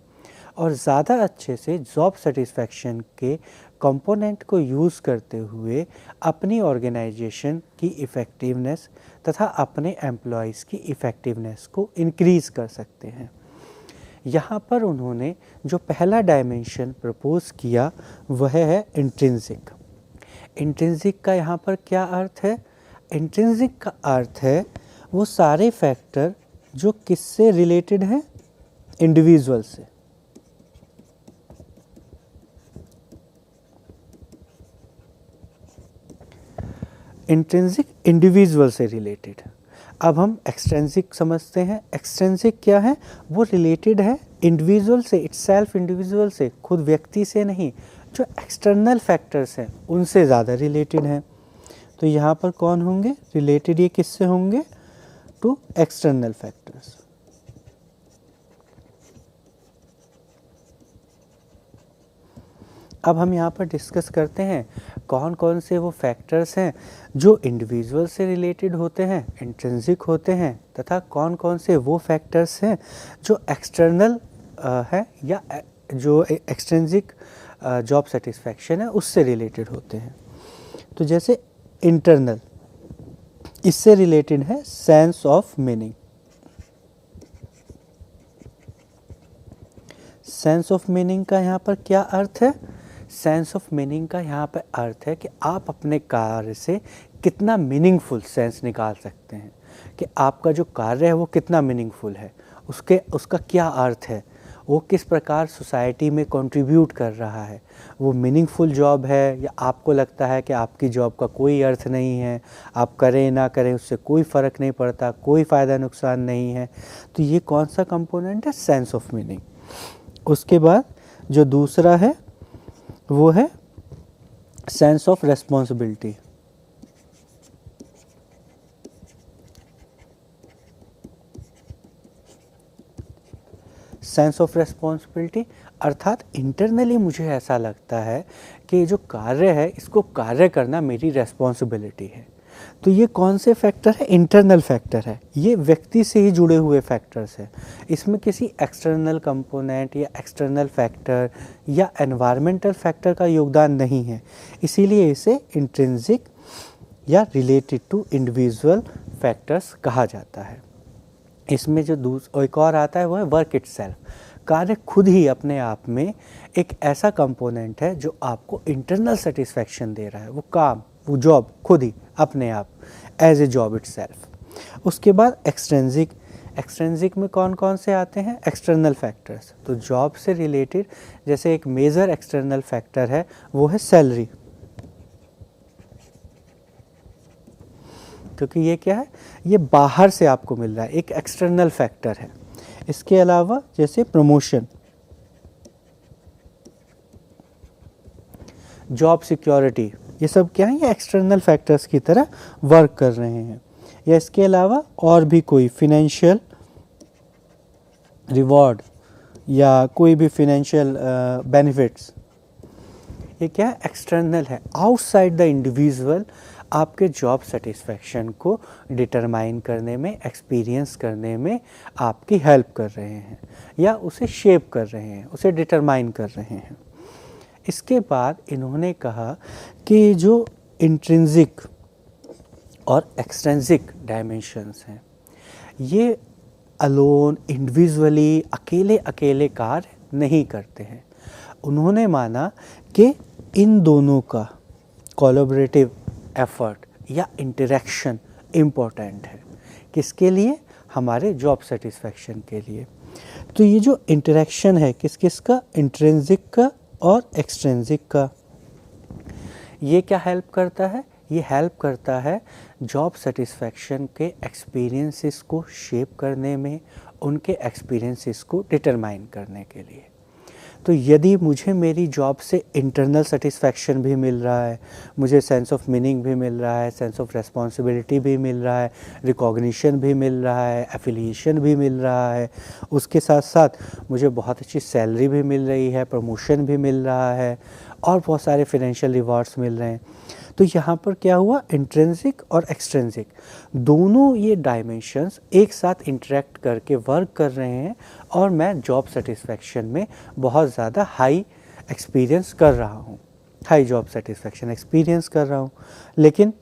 और ज़्यादा अच्छे से जॉब सेटिस्फैक्शन के कंपोनेंट को यूज़ करते हुए अपनी ऑर्गेनाइजेशन की इफ़ेक्टिवनेस तथा अपने एम्प्लॉयज़ की इफ़ेक्टिवनेस को इंक्रीज़ कर सकते हैं। यहाँ पर उन्होंने जो पहला डायमेंशन प्रपोज़ किया वह है इंट्रिंसिक। इंट्रिंसिक का यहाँ पर क्या अर्थ है? इंट्रिंसिक का अर्थ है वो सारे फैक्टर जो किससे रिलेटेड हैं? इंडिविजुअल से। इंट्रिंसिक इंडिविजुअल से रिलेटेड। अब हम एक्सट्रिंसिक समझते हैं। एक्सट्रिंसिक क्या है? वो रिलेटेड है इंडिविजुअल से, इटसेल्फ इंडिविजुअल से, खुद व्यक्ति से नहीं, जो एक्सटर्नल फैक्टर्स हैं उनसे ज़्यादा रिलेटेड हैं। तो यहाँ पर कौन होंगे रिलेटेड? ये किससे होंगे? To external factors. अब हम यहाँ पर डिस्कस करते हैं कौन कौन से वो फैक्टर्स हैं जो इंडिविजुअल से रिलेटेड होते हैं, इंट्रिंसिक होते हैं, तथा कौन कौन से वो फैक्टर्स हैं जो एक्सटर्नल है या जो एक्सट्रिंसिक जॉब सेटिस्फैक्शन है उससे रिलेटेड होते हैं। तो जैसे इंटरनल, इससे रिलेटेड है sense of meaning. Sense of meaning का यहाँ पर क्या अर्थ है? सेंस ऑफ मीनिंग का यहाँ पे अर्थ है कि आप अपने कार्य से कितना मीनिंगफुल सेंस निकाल सकते हैं, कि आपका जो कार्य है वो कितना मीनिंगफुल है, उसका क्या अर्थ है, वो किस प्रकार सोसाइटी में कंट्रीब्यूट कर रहा है, वो मीनिंगफुल जॉब है या आपको लगता है कि आपकी जॉब का कोई अर्थ नहीं है, आप करें ना करें उससे कोई फ़र्क नहीं पड़ता, कोई फ़ायदा नुकसान नहीं है। तो ये कौन सा कंपोनेंट है? Sense of meaning. उसके बाद जो दूसरा है वो है sense of responsibility. Sense of responsibility अर्थात इंटरनली मुझे ऐसा लगता है कि जो कार्य है इसको कार्य करना मेरी रेस्पॉन्सिबिलिटी है। तो ये कौन से फैक्टर है? इंटरनल फैक्टर है, ये व्यक्ति से ही जुड़े हुए फैक्टर्स हैं। इसमें किसी एक्सटर्नल कंपोनेंट या एक्सटर्नल फैक्टर या एनवायरमेंटल फैक्टर का योगदान नहीं है, इसीलिए इसे इंट्रिंसिक या रिलेटेड टू इंडिविजुअल फैक्टर्स कहा जाता है। इसमें जो एक और आता है वो है वर्क इटसेल्फ। कार्य खुद ही अपने आप में एक ऐसा कंपोनेंट है जो आपको इंटरनल सेटिस्फैक्शन दे रहा है, वो काम, वो जॉब खुद ही अपने आप एज ए जॉब इटसेल्फ। उसके बाद एक्सट्रिंसिक में कौन कौन से आते हैं? External factors. तो जॉब से रिलेटेड जैसे एक मेजर एक्सटर्नल फैक्टर है वो है सैलरी, क्योंकि ये क्या है? ये बाहर से आपको मिल रहा है, एक एक्सटर्नल फैक्टर है। इसके अलावा जैसे प्रमोशन, जॉब सिक्योरिटी, ये सब क्या है? ये एक्सटर्नल फैक्टर्स की तरह वर्क कर रहे हैं। या इसके अलावा और भी कोई फिनेंशियल रिवॉर्ड या कोई भी फिनेंशियल बेनिफिट्स, ये क्या है? एक्सटर्नल है, आउटसाइड द इंडिविजुअल आपके जॉब सेटिस्फैक्शन को डिटरमाइन करने में, एक्सपीरियंस करने में आपकी हेल्प कर रहे हैं या उसे शेप कर रहे हैं, उसे डिटरमाइन कर रहे हैं। इसके बाद इन्होंने कहा कि जो इंट्रिंसिक और एक्सट्रिंसिक डायमेंशंस हैं, ये अलोन इंडिविजुअली अकेले अकेले कार्य नहीं करते हैं। उन्होंने माना कि इन दोनों का कोलैबोरेटिव एफर्ट या इंटरेक्शन इम्पोर्टेंट है। किसके लिए? हमारे जॉब सेटिस्फैक्शन के लिए। तो ये जो इंटरेक्शन है किस किस का? इंट्रिंसिक का और एक्सट्रिंसिक का। ये क्या हेल्प करता है? ये हेल्प करता है जॉब सेटिस्फैक्शन के एक्सपीरियंसेस को शेप करने में, उनके एक्सपीरियंसेस को डिटरमाइन करने के लिए। तो यदि मुझे मेरी जॉब से इंटरनल सेटिस्फैक्शन भी मिल रहा है, मुझे सेंस ऑफ मीनिंग भी मिल रहा है, सेंस ऑफ रेस्पॉन्सिबिलिटी भी मिल रहा है, रिकॉग्निशन भी मिल रहा है, एफिलिएशन भी मिल रहा है, उसके साथ साथ मुझे बहुत अच्छी सैलरी भी मिल रही है, प्रमोशन भी मिल रहा है और बहुत सारे फिनेंशियल रिवॉर्ड्स मिल रहे हैं, तो यहाँ पर क्या हुआ? इंट्रिंसिक और एक्सट्रिंसिक दोनों ये डायमेंशंस एक साथ इंटरेक्ट करके वर्क कर रहे हैं और मैं जॉब सेटिस्फैक्शन में बहुत ज़्यादा हाई एक्सपीरियंस कर रहा हूँ, हाई जॉब सेटिस्फैक्शन एक्सपीरियंस कर रहा हूँ। लेकिन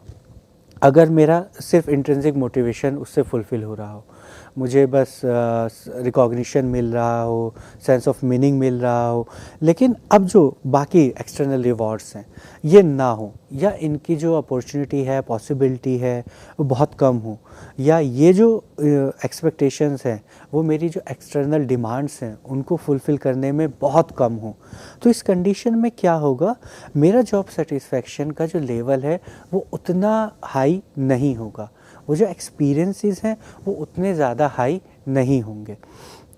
अगर मेरा सिर्फ इंट्रिंसिक मोटिवेशन उससे फुलफ़िल हो रहा हो, मुझे बस रिकॉग्निशन मिल रहा हो, सेंस ऑफ मीनिंग मिल रहा हो, लेकिन अब जो बाकी एक्सटर्नल रिवॉर्ड्स हैं ये ना हो, या इनकी जो अपॉर्चुनिटी है, पॉसिबिलिटी है वो बहुत कम हो, या ये जो एक्सपेक्टेशंस हैं वो मेरी जो एक्सटर्नल डिमांड्स हैं उनको फुलफ़िल करने में बहुत कम हो, तो इस कंडीशन में क्या होगा? मेरा जॉब सेटिस्फैक्शन का जो लेवल है वो उतना हाई नहीं होगा, वो जो एक्सपीरियंसेस हैं वो उतने ज़्यादा हाई नहीं होंगे।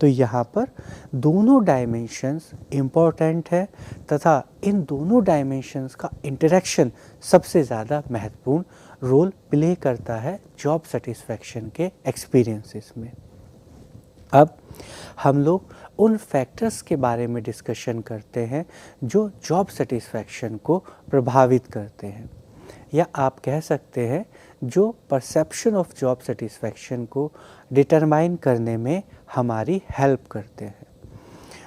तो यहाँ पर दोनों डायमेंशंस इम्पॉर्टेंट है तथा इन दोनों डायमेंशंस का इंटरेक्शन सबसे ज़्यादा महत्वपूर्ण रोल प्ले करता है जॉब सेटिस्फैक्शन के एक्सपीरियंसेस में। अब हम लोग उन फैक्टर्स के बारे में डिस्कशन करते हैं जो जॉब सेटिस्फैक्शन को प्रभावित करते हैं, या आप कह सकते हैं जो परसेप्शन ऑफ जॉब सेटिस्फैक्शन को डिटरमाइन करने में हमारी हेल्प करते हैं।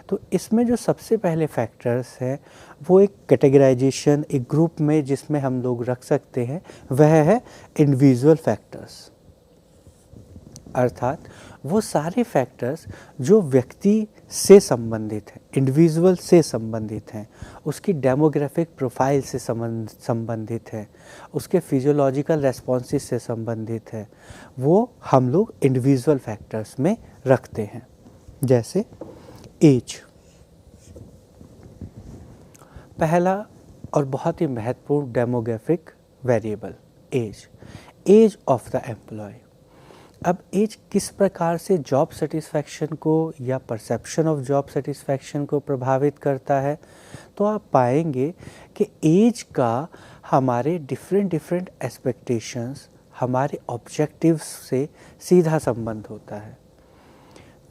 तो इसमें जो सबसे पहले फैक्टर्स हैं वो एक कैटेगराइजेशन, एक ग्रुप में जिसमें हम लोग रख सकते हैं, वह है इंडिविजुअल फैक्टर्स, अर्थात वो सारे फैक्टर्स जो व्यक्ति से संबंधित हैं, इंडिविजुअल से संबंधित हैं, उसकी डेमोग्राफिक प्रोफाइल से संबंधित है, उसके फिजियोलॉजिकल रेस्पॉन्सेस से संबंधित है, वो हम लोग इंडिविजुअल फैक्टर्स में रखते हैं। जैसे एज, पहला और बहुत ही महत्वपूर्ण demographic variable age of the employee. अब एज किस प्रकार से जॉब सेटिस्फैक्शन को या परसेप्शन ऑफ जॉब सेटिस्फैक्शन को प्रभावित करता है, तो आप पाएंगे कि एज का हमारे डिफरेंट एक्सपेक्टेशंस, हमारे ऑब्जेक्टिव्स से सीधा संबंध होता है।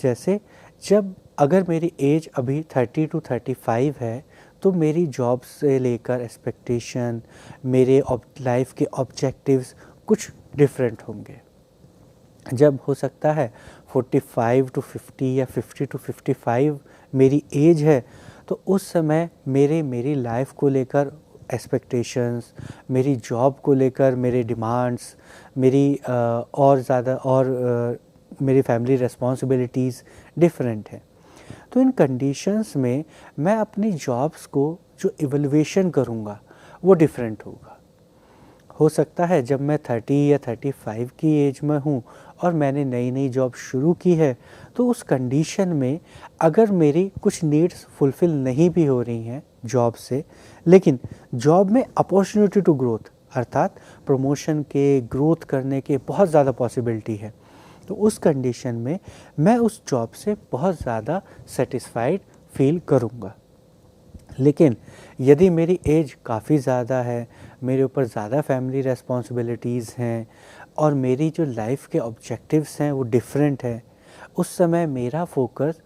जैसे जब अगर मेरी एज अभी 30 to 35 है, तो मेरी जॉब से लेकर एक्सपेक्टेशन, मेरे लाइफ के ऑब्जेक्टिव्स कुछ डिफरेंट होंगे। जब हो सकता है 45 to 50 या 50 to 55 मेरी एज है, तो उस समय मेरी लाइफ को लेकर एक्सपेक्टेशंस, मेरी जॉब को लेकर मेरे डिमांड्स, मेरी और ज़्यादा और मेरी फैमिली रिस्पॉन्सिबिलिटीज़ डिफरेंट है। तो इन कंडीशंस में मैं अपनी जॉब्स को जो इवैल्यूएशन करूँगा वो डिफरेंट होगा। हो सकता है जब मैं 30 या 35 की एज में हूँ और मैंने नई जॉब शुरू की है, तो उस कंडीशन में अगर मेरी कुछ नीड्स फुलफ़िल नहीं भी हो रही हैं जॉब से, लेकिन जॉब में अपॉर्चुनिटी टू ग्रोथ अर्थात प्रमोशन के, ग्रोथ करने के बहुत ज़्यादा पॉसिबिलिटी है, तो उस कंडीशन में मैं उस जॉब से बहुत ज़्यादा सेटिस्फाइड फील करूँगा। लेकिन यदि मेरी एज काफ़ी ज़्यादा है, मेरे ऊपर ज़्यादा फैमिली रेस्पॉन्सिबिलिटीज़ हैं और मेरी जो लाइफ के ऑब्जेक्टिव्स हैं वो डिफरेंट है, उस समय मेरा फोकस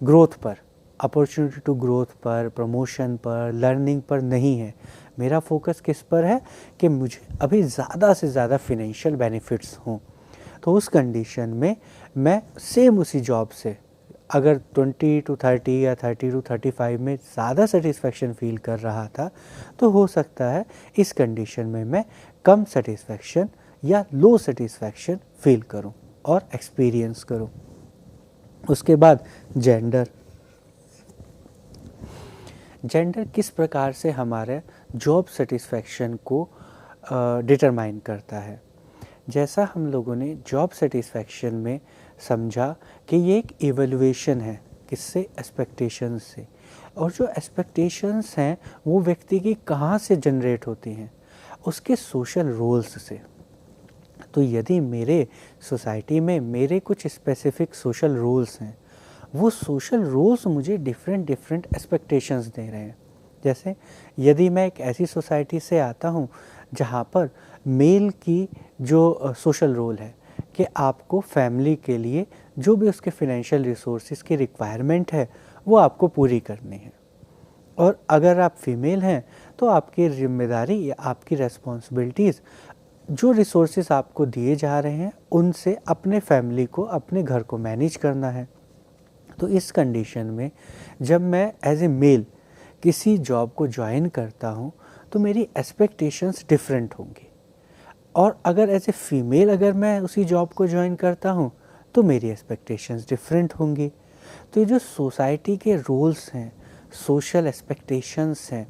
ग्रोथ पर, अपॉर्चुनिटी टू ग्रोथ पर, प्रमोशन पर, लर्निंग पर नहीं है। मेरा फोकस किस पर है कि मुझे अभी ज़्यादा से ज़्यादा फिनेंशियल बेनिफिट्स हों। तो उस कंडीशन में मैं सेम उसी जॉब से अगर 20 to 30 या 30 to 35 में ज़्यादा सेटिस्फैक्शन फील कर रहा था, तो हो सकता है इस कंडीशन में मैं कम सेटिस्फैक्शन या लो सेटिस्फैक्शन फील करूं और एक्सपीरियंस करूं। उसके बाद जेंडर किस प्रकार से हमारे जॉब सेटिस्फैक्शन को डिटरमाइन करता है। जैसा हम लोगों ने जॉब सेटिस्फैक्शन में समझा कि ये एक इवैल्यूएशन है, किससे, एक्सपेक्टेशंस से, और जो एक्सपेक्टेशंस हैं वो व्यक्ति की कहाँ से जनरेट होती हैं, उसके सोशल रोल्स से। तो यदि मेरे सोसाइटी में मेरे कुछ स्पेसिफिक सोशल रोल्स हैं, वो सोशल रोल्स मुझे डिफरेंट एक्सपेक्टेशंस दे रहे हैं। जैसे यदि मैं एक ऐसी सोसाइटी से आता हूँ जहाँ पर मेल की जो सोशल रोल है कि आपको फैमिली के लिए जो भी उसके फाइनेंशियल रिसोर्सेज की रिक्वायरमेंट है वो आपको पूरी करनी है, और अगर आप फीमेल हैं तो आपकी जिम्मेदारी या आपकी रेस्पॉन्सिबिलिटीज़ जो रिसोर्सेज आपको दिए जा रहे हैं उनसे अपने फैमिली को, अपने घर को मैनेज करना है। तो इस कंडीशन में जब मैं एज ए मेल किसी जॉब को ज्वाइन करता हूँ तो मेरी एक्सपेक्टेशंस डिफरेंट होंगी, और अगर एज ए फीमेल अगर मैं उसी जॉब को ज्वाइन करता हूँ तो मेरी एक्सपेक्टेशंस डिफरेंट होंगी। तो ये जो सोसाइटी के रोल्स हैं, सोशल एक्सपेक्टेशंस हैं,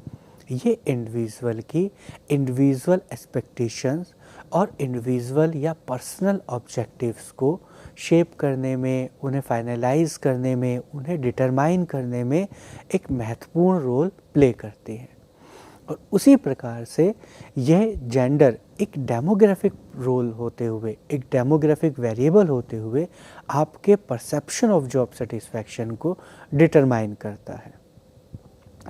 ये इंडिविजुअल की इंडिविजुअल एक्सपेक्टेशंस और इंडिविजुअल या पर्सनल ऑब्जेक्टिव्स को शेप करने में, उन्हें फाइनलाइज करने में, उन्हें डिटरमाइन करने में एक महत्वपूर्ण रोल प्ले करती है। और उसी प्रकार से यह जेंडर एक डेमोग्राफिक रोल होते हुए, एक डेमोग्राफिक वेरिएबल होते हुए आपके परसेप्शन ऑफ जॉब सेटिस्फैक्शन को डिटरमाइन करता है।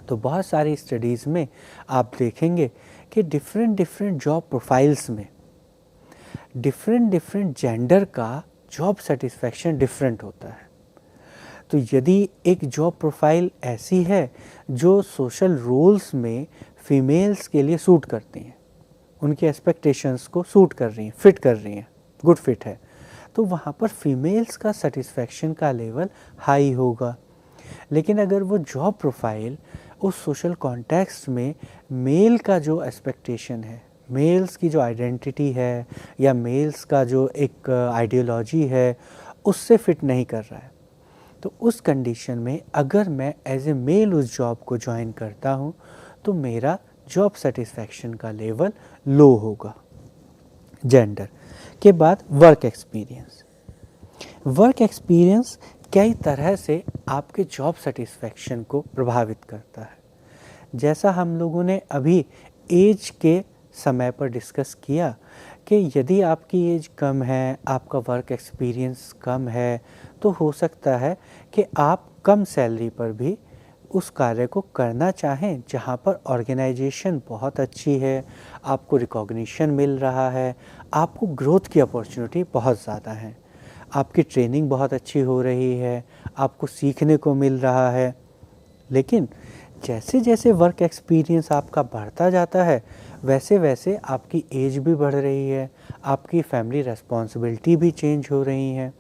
तो बहुत सारी स्टडीज़ में आप देखेंगे कि डिफरेंट जॉब प्रोफाइल्स में डिफरेंट जेंडर का जॉब सेटिस्फैक्शन डिफरेंट होता है। तो यदि एक जॉब प्रोफाइल ऐसी है जो सोशल रोल्स में फीमेल्स के लिए सूट करती हैं, उनकी एक्सपेक्टेशंस को सूट कर रही हैं, फिट कर रही हैं, गुड फिट है, तो वहाँ पर फीमेल्स का सेटिस्फैक्शन का लेवल हाई होगा। लेकिन अगर वो जॉब प्रोफाइल उस सोशल कॉन्टेक्स्ट में मेल का जो एक्सपेक्टेशन है, मेल्स की जो आइडेंटिटी है या मेल्स का जो एक आइडियोलॉजी है, उससे फिट नहीं कर रहा है। तो उस कंडीशन में अगर मैं एज ए मेल उस जॉब को ज्वाइन करता हूँ तो मेरा जॉब सेटिस्फैक्शन का लेवल लो होगा। जेंडर के बाद वर्क एक्सपीरियंस। वर्क एक्सपीरियंस कई तरह से आपके जॉब सेटिस्फैक्शन को प्रभावित करता है। जैसा हम लोगों ने अभी एज के समय पर डिस्कस किया कि यदि आपकी एज कम है, आपका वर्क एक्सपीरियंस कम है, तो हो सकता है कि आप कम सैलरी पर भी उस कार्य को करना चाहें जहां पर ऑर्गेनाइजेशन बहुत अच्छी है, आपको रिकॉग्निशन मिल रहा है, आपको ग्रोथ की अपॉर्चुनिटी बहुत ज़्यादा है, आपकी ट्रेनिंग बहुत अच्छी हो रही है, आपको सीखने को मिल रहा है। लेकिन जैसे जैसे वर्क एक्सपीरियंस आपका बढ़ता जाता है वैसे वैसे आपकी एज भी बढ़ रही है, आपकी फैमिली रेस्पॉन्सिबिलिटी भी चेंज हो रही है,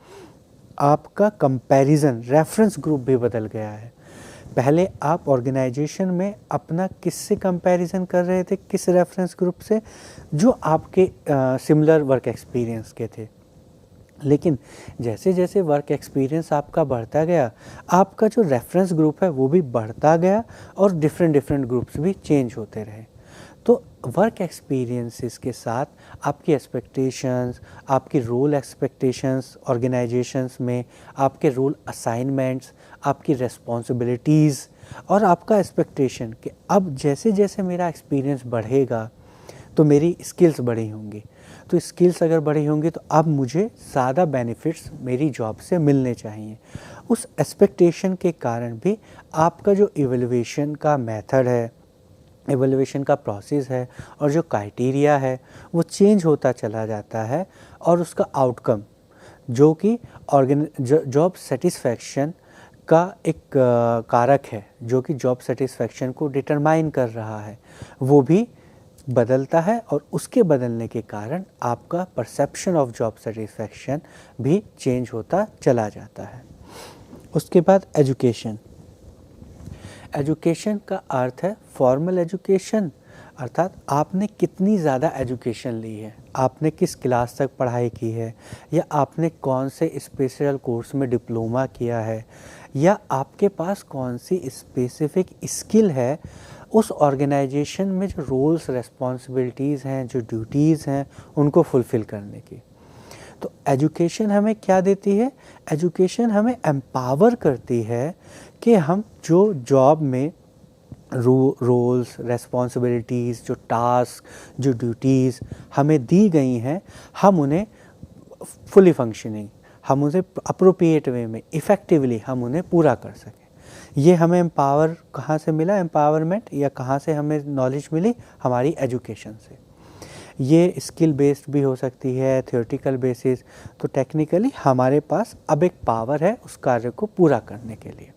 आपका कंपैरिजन रेफरेंस ग्रुप भी बदल गया है। पहले आप ऑर्गेनाइजेशन में अपना किससे कंपैरिजन कर रहे थे, किस रेफरेंस ग्रुप से, जो आपके सिमिलर वर्क एक्सपीरियंस के थे। लेकिन जैसे जैसे वर्क एक्सपीरियंस आपका बढ़ता गया, आपका जो रेफरेंस ग्रुप है वो भी बढ़ता गया और डिफरेंट ग्रुप्स भी चेंज होते रहे। तो वर्क एक्सपीरियंसेस के साथ आपकी एक्सपेक्टेशंस, आपकी रोल एक्सपेक्टेशंस ऑर्गेनाइजेशंस में, आपके रोल असाइनमेंट्स, आपकी रिस्पॉन्सिबिलिटीज़ और आपका एक्सपेक्टेशन कि अब जैसे जैसे मेरा एक्सपीरियंस बढ़ेगा तो मेरी स्किल्स बढ़ी होंगी, तो स्किल्स अगर बढ़ी होंगी तो अब मुझे ज़्यादा बेनिफिट्स मेरी जॉब से मिलने चाहिए। उस एक्सपेक्टेशन के कारण भी आपका जो इवैल्यूएशन का मेथड है, इवैल्यूएशन का प्रोसेस है और जो क्राइटेरिया है वो चेंज होता चला जाता है और उसका आउटकम जो कि जॉब सेटिस्फैक्शन का एक कारक है, जो कि जॉब सेटिस्फैक्शन को डिटरमाइन कर रहा है, वो भी बदलता है और उसके बदलने के कारण आपका परसेप्शन ऑफ जॉब सेटिस्फैक्शन भी चेंज होता चला जाता है। उसके बाद एजुकेशन। एजुकेशन का अर्थ है फॉर्मल एजुकेशन, अर्थात आपने कितनी ज़्यादा एजुकेशन ली है, आपने किस क्लास तक पढ़ाई की है, या आपने कौन से स्पेशल कोर्स में डिप्लोमा किया है, या आपके पास कौन सी स्पेसिफिक स्किल है उस ऑर्गेनाइजेशन में जो रोल्स रेस्पॉन्सिबिलिटीज़ हैं, जो ड्यूटीज़ हैं, उनको फुलफ़िल करने की। तो एजुकेशन हमें क्या देती है? एजुकेशन हमें एम्पावर करती है कि हम जो जॉब में रोल्स रेस्पॉन्सिबिलिटीज़, जो टास्क, जो ड्यूटीज़ हमें दी गई हैं, हम उन्हें फुली फंक्शनिंग, हम उन्हें अप्रोप्रिएट वे में इफ़ेक्टिवली हम उन्हें पूरा कर सकें। ये हमें एम्पावर कहाँ से मिला, एम्पावरमेंट, या कहाँ से हमें नॉलेज मिली? हमारी एजुकेशन से। ये स्किल बेस्ड भी हो सकती है, थ्योरेटिकल बेसिस। तो टेक्निकली हमारे पास अब एक पावर है उस कार्य को पूरा करने के लिए।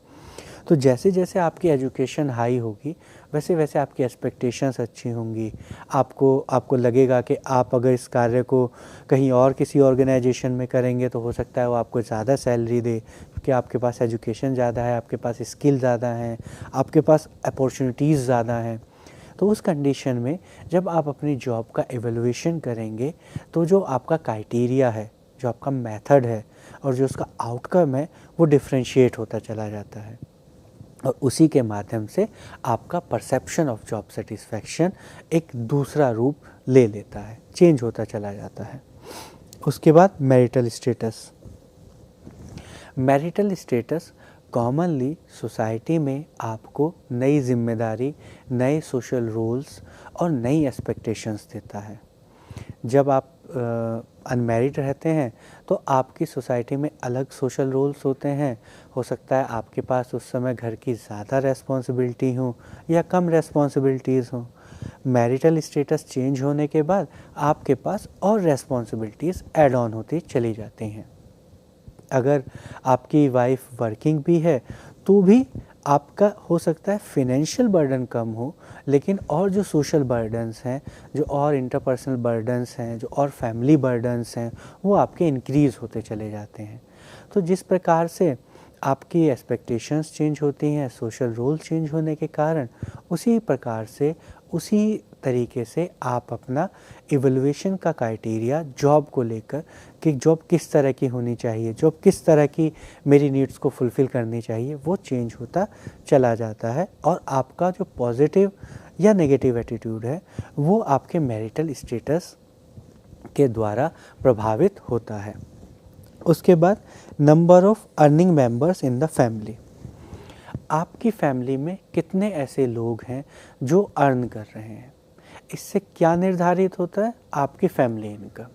तो जैसे जैसे आपकी एजुकेशन हाई होगी वैसे वैसे आपकी एक्सपेक्टेशंस अच्छी होंगी, आपको लगेगा कि आप अगर इस कार्य को कहीं और किसी ऑर्गेनाइजेशन में करेंगे तो हो सकता है वो आपको ज़्यादा सैलरी दे, क्योंकि आपके पास एजुकेशन ज़्यादा है, आपके पास स्किल ज़्यादा हैं, आपके पास अपॉर्चुनिटीज़ ज़्यादा हैं। तो उस कंडीशन में जब आप अपनी जॉब का एवेल्यूएशन करेंगे तो जो आपका क्राइटेरिया है, जो आपका मेथड है और जो उसका आउटकम है वो डिफ्रेंशिएट होता चला जाता है, और उसी के माध्यम से आपका परसेप्शन ऑफ जॉब सेटिस्फैक्शन एक दूसरा रूप ले लेता है, चेंज होता चला जाता है। उसके बाद marital status. Marital status commonly society में आपको नई जिम्मेदारी, नए सोशल रोल्स और नई एक्सपेक्टेशंस देता है। जब आप अनमैरिड रहते हैं तो आपकी सोसाइटी में अलग सोशल रोल्स होते हैं। हो सकता है आपके पास उस समय घर की ज़्यादा रेस्पॉन्सिबिलिटी हो या कम रेस्पॉन्सिबिलिटीज़ हो। मैरिटल स्टेटस चेंज होने के बाद आपके पास और रेस्पॉन्सिबिलिटीज़ ऐड ऑन होती चली जाती हैं। अगर आपकी वाइफ वर्किंग भी है तो भी आपका हो सकता है फिनेंशियल बर्डन कम हो, लेकिन और जो सोशल बर्डन्स हैं, जो और इंटरपर्सनल बर्डन्स हैं, जो और फैमिली बर्डन्स हैं, वो आपके इंक्रीज़ होते चले जाते हैं। तो जिस प्रकार से आपकी एक्सपेक्टेशंस चेंज होती हैं सोशल रोल चेंज होने के कारण, उसी प्रकार से उसी तरीके से आप अपना इवैल्यूएशन का क्राइटेरिया जॉब को लेकर कि जॉब किस तरह की होनी चाहिए, जॉब किस तरह की मेरी नीड्स को फुलफ़िल करनी चाहिए, वो चेंज होता चला जाता है और आपका जो पॉजिटिव या नेगेटिव एटीट्यूड है वो आपके मैरिटल स्टेटस के द्वारा प्रभावित होता है। उसके बाद number of earning members in the family. आपकी फैमिली में कितने ऐसे लोग हैं जो अर्न कर रहे हैं, इससे क्या निर्धारित होता है? आपकी फैमिली इनकम।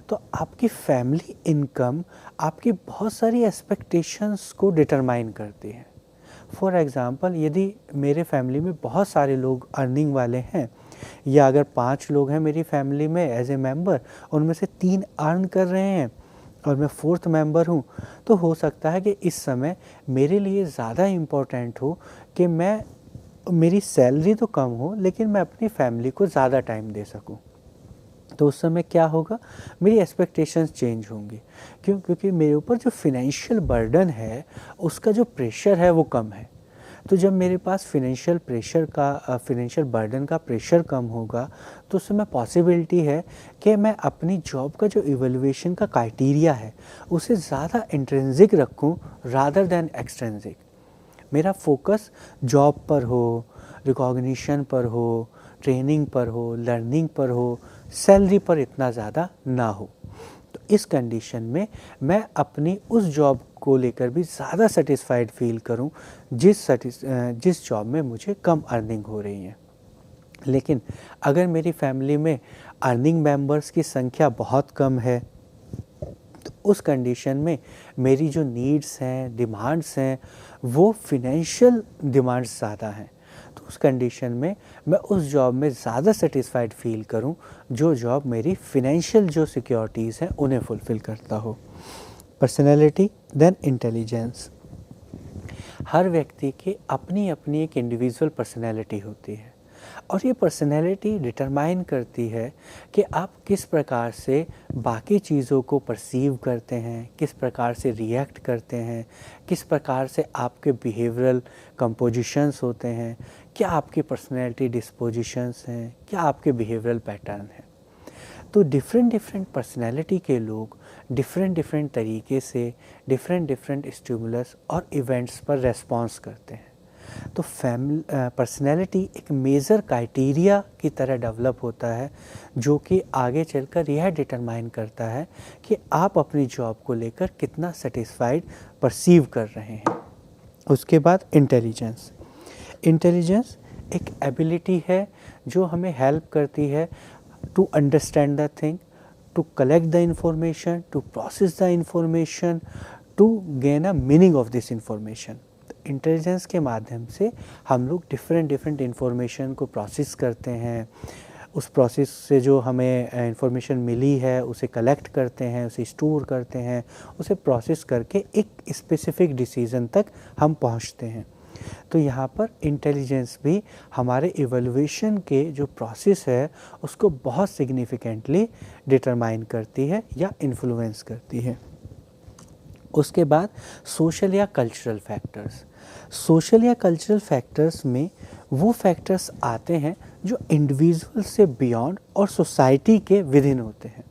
तो आपकी फैमिली इनकम आपकी बहुत सारी एक्सपेक्टेशंस को डिटरमाइन करती है। फॉर एग्ज़ाम्पल, यदि मेरे फैमिली में बहुत सारे लोग अर्निंग वाले हैं या अगर 5 लोग हैं मेरी फैमिली में एज ए मेंबर, उनमें से 3 अर्न कर रहे हैं और मैं 4th मेंबर हूँ, तो हो सकता है कि इस समय मेरे लिए ज़्यादा इम्पोर्टेंट हो कि मेरी सैलरी तो कम हो लेकिन मैं अपनी फैमिली को ज़्यादा टाइम दे सकूँ। तो उस समय क्या होगा, मेरी एक्सपेक्टेशंस चेंज होंगी। क्यों? क्योंकि मेरे ऊपर जो फिनेंशियल बर्डन है उसका जो प्रेशर है वो कम है। तो जब मेरे पास फिनेंशियल बर्डन का प्रेशर कम होगा तो उस समय पॉसिबिलिटी है कि मैं अपनी जॉब का जो इवैल्यूएशन का क्राइटेरिया है उसे ज़्यादा इंट्रिंसिक रखूं रादर दैन एक्सट्रिंसिक। मेरा फोकस जॉब पर हो, रिकॉग्निशन पर हो, ट्रेनिंग पर हो, लर्निंग पर हो, सैलरी पर इतना ज़्यादा ना हो। तो इस कंडीशन में अपनी उस जॉब को लेकर भी ज़्यादा सेटिस्फाइड फील करूं जिस जॉब में मुझे कम अर्निंग हो रही है। लेकिन अगर मेरी फैमिली में अर्निंग मेंबर्स की संख्या बहुत कम है तो उस कंडीशन में मेरी जो नीड्स हैं, डिमांड्स हैं, वो फिनेंशियल डिमांड्स ज़्यादा हैं। तो उस कंडीशन में मैं उस जॉब में ज़्यादा सेटिस्फाइड फील करूं जो जॉब मेरी फिनेंशियल जो सिक्योरिटीज़ हैं उन्हें फुलफ़िल करता हो। Personality then intelligence. हर व्यक्ति की अपनी अपनी एक इंडिविजुअल पर्सनैलिटी होती है और ये पर्सनैलिटी डिटरमाइन करती है कि आप किस प्रकार से बाकी चीज़ों को परसीव करते हैं, किस प्रकार से रिएक्ट करते हैं, किस प्रकार से आपके बिहेवियरल कंपोजिशंस होते हैं, क्या आपकी पर्सनैलिटी डिस्पोजिशंस हैं, क्या आपके बिहेवियरल पैटर्न हैं। तो डिफरेंट पर्सनैलिटी के लोग डिफरेंट तरीके से डिफरेंट स्टिमुलस और इवेंट्स पर रेस्पॉन्स करते हैं। तो पर्सनैलिटी एक मेजर क्राइटेरिया की तरह डेवलप होता है जो कि आगे चलकर यह डिटरमाइन करता है कि आप अपनी जॉब को लेकर कितना सेटिस्फाइड परसीव कर रहे हैं। उसके बाद इंटेलिजेंस। इंटेलिजेंस एक एबिलिटी है जो हमें हेल्प करती है to understand the thing, to collect the information, to process the information, to gain a meaning of this information. Intelligence के माध्यम से हम लोग डिफरेंट इंफॉर्मेशन को प्रोसेस करते हैं, उस प्रोसेस से जो हमें इंफॉर्मेशन मिली है उसे कलेक्ट करते हैं, उसे स्टोर करते हैं, उसे प्रोसेस करके एक स्पेसिफिक डिसीजन तक हम पहुंचते हैं। तो यहाँ पर इंटेलिजेंस भी हमारे इवैल्यूएशन के जो प्रोसेस है उसको बहुत सिग्निफिकेंटली डिटरमाइन करती है या इन्फ्लुएंस करती है। उसके बाद सोशल या कल्चरल फैक्टर्स। सोशल या कल्चरल फैक्टर्स में वो फैक्टर्स आते हैं जो इंडिविजुअल से बियॉन्ड और सोसाइटी के विदिन होते हैं।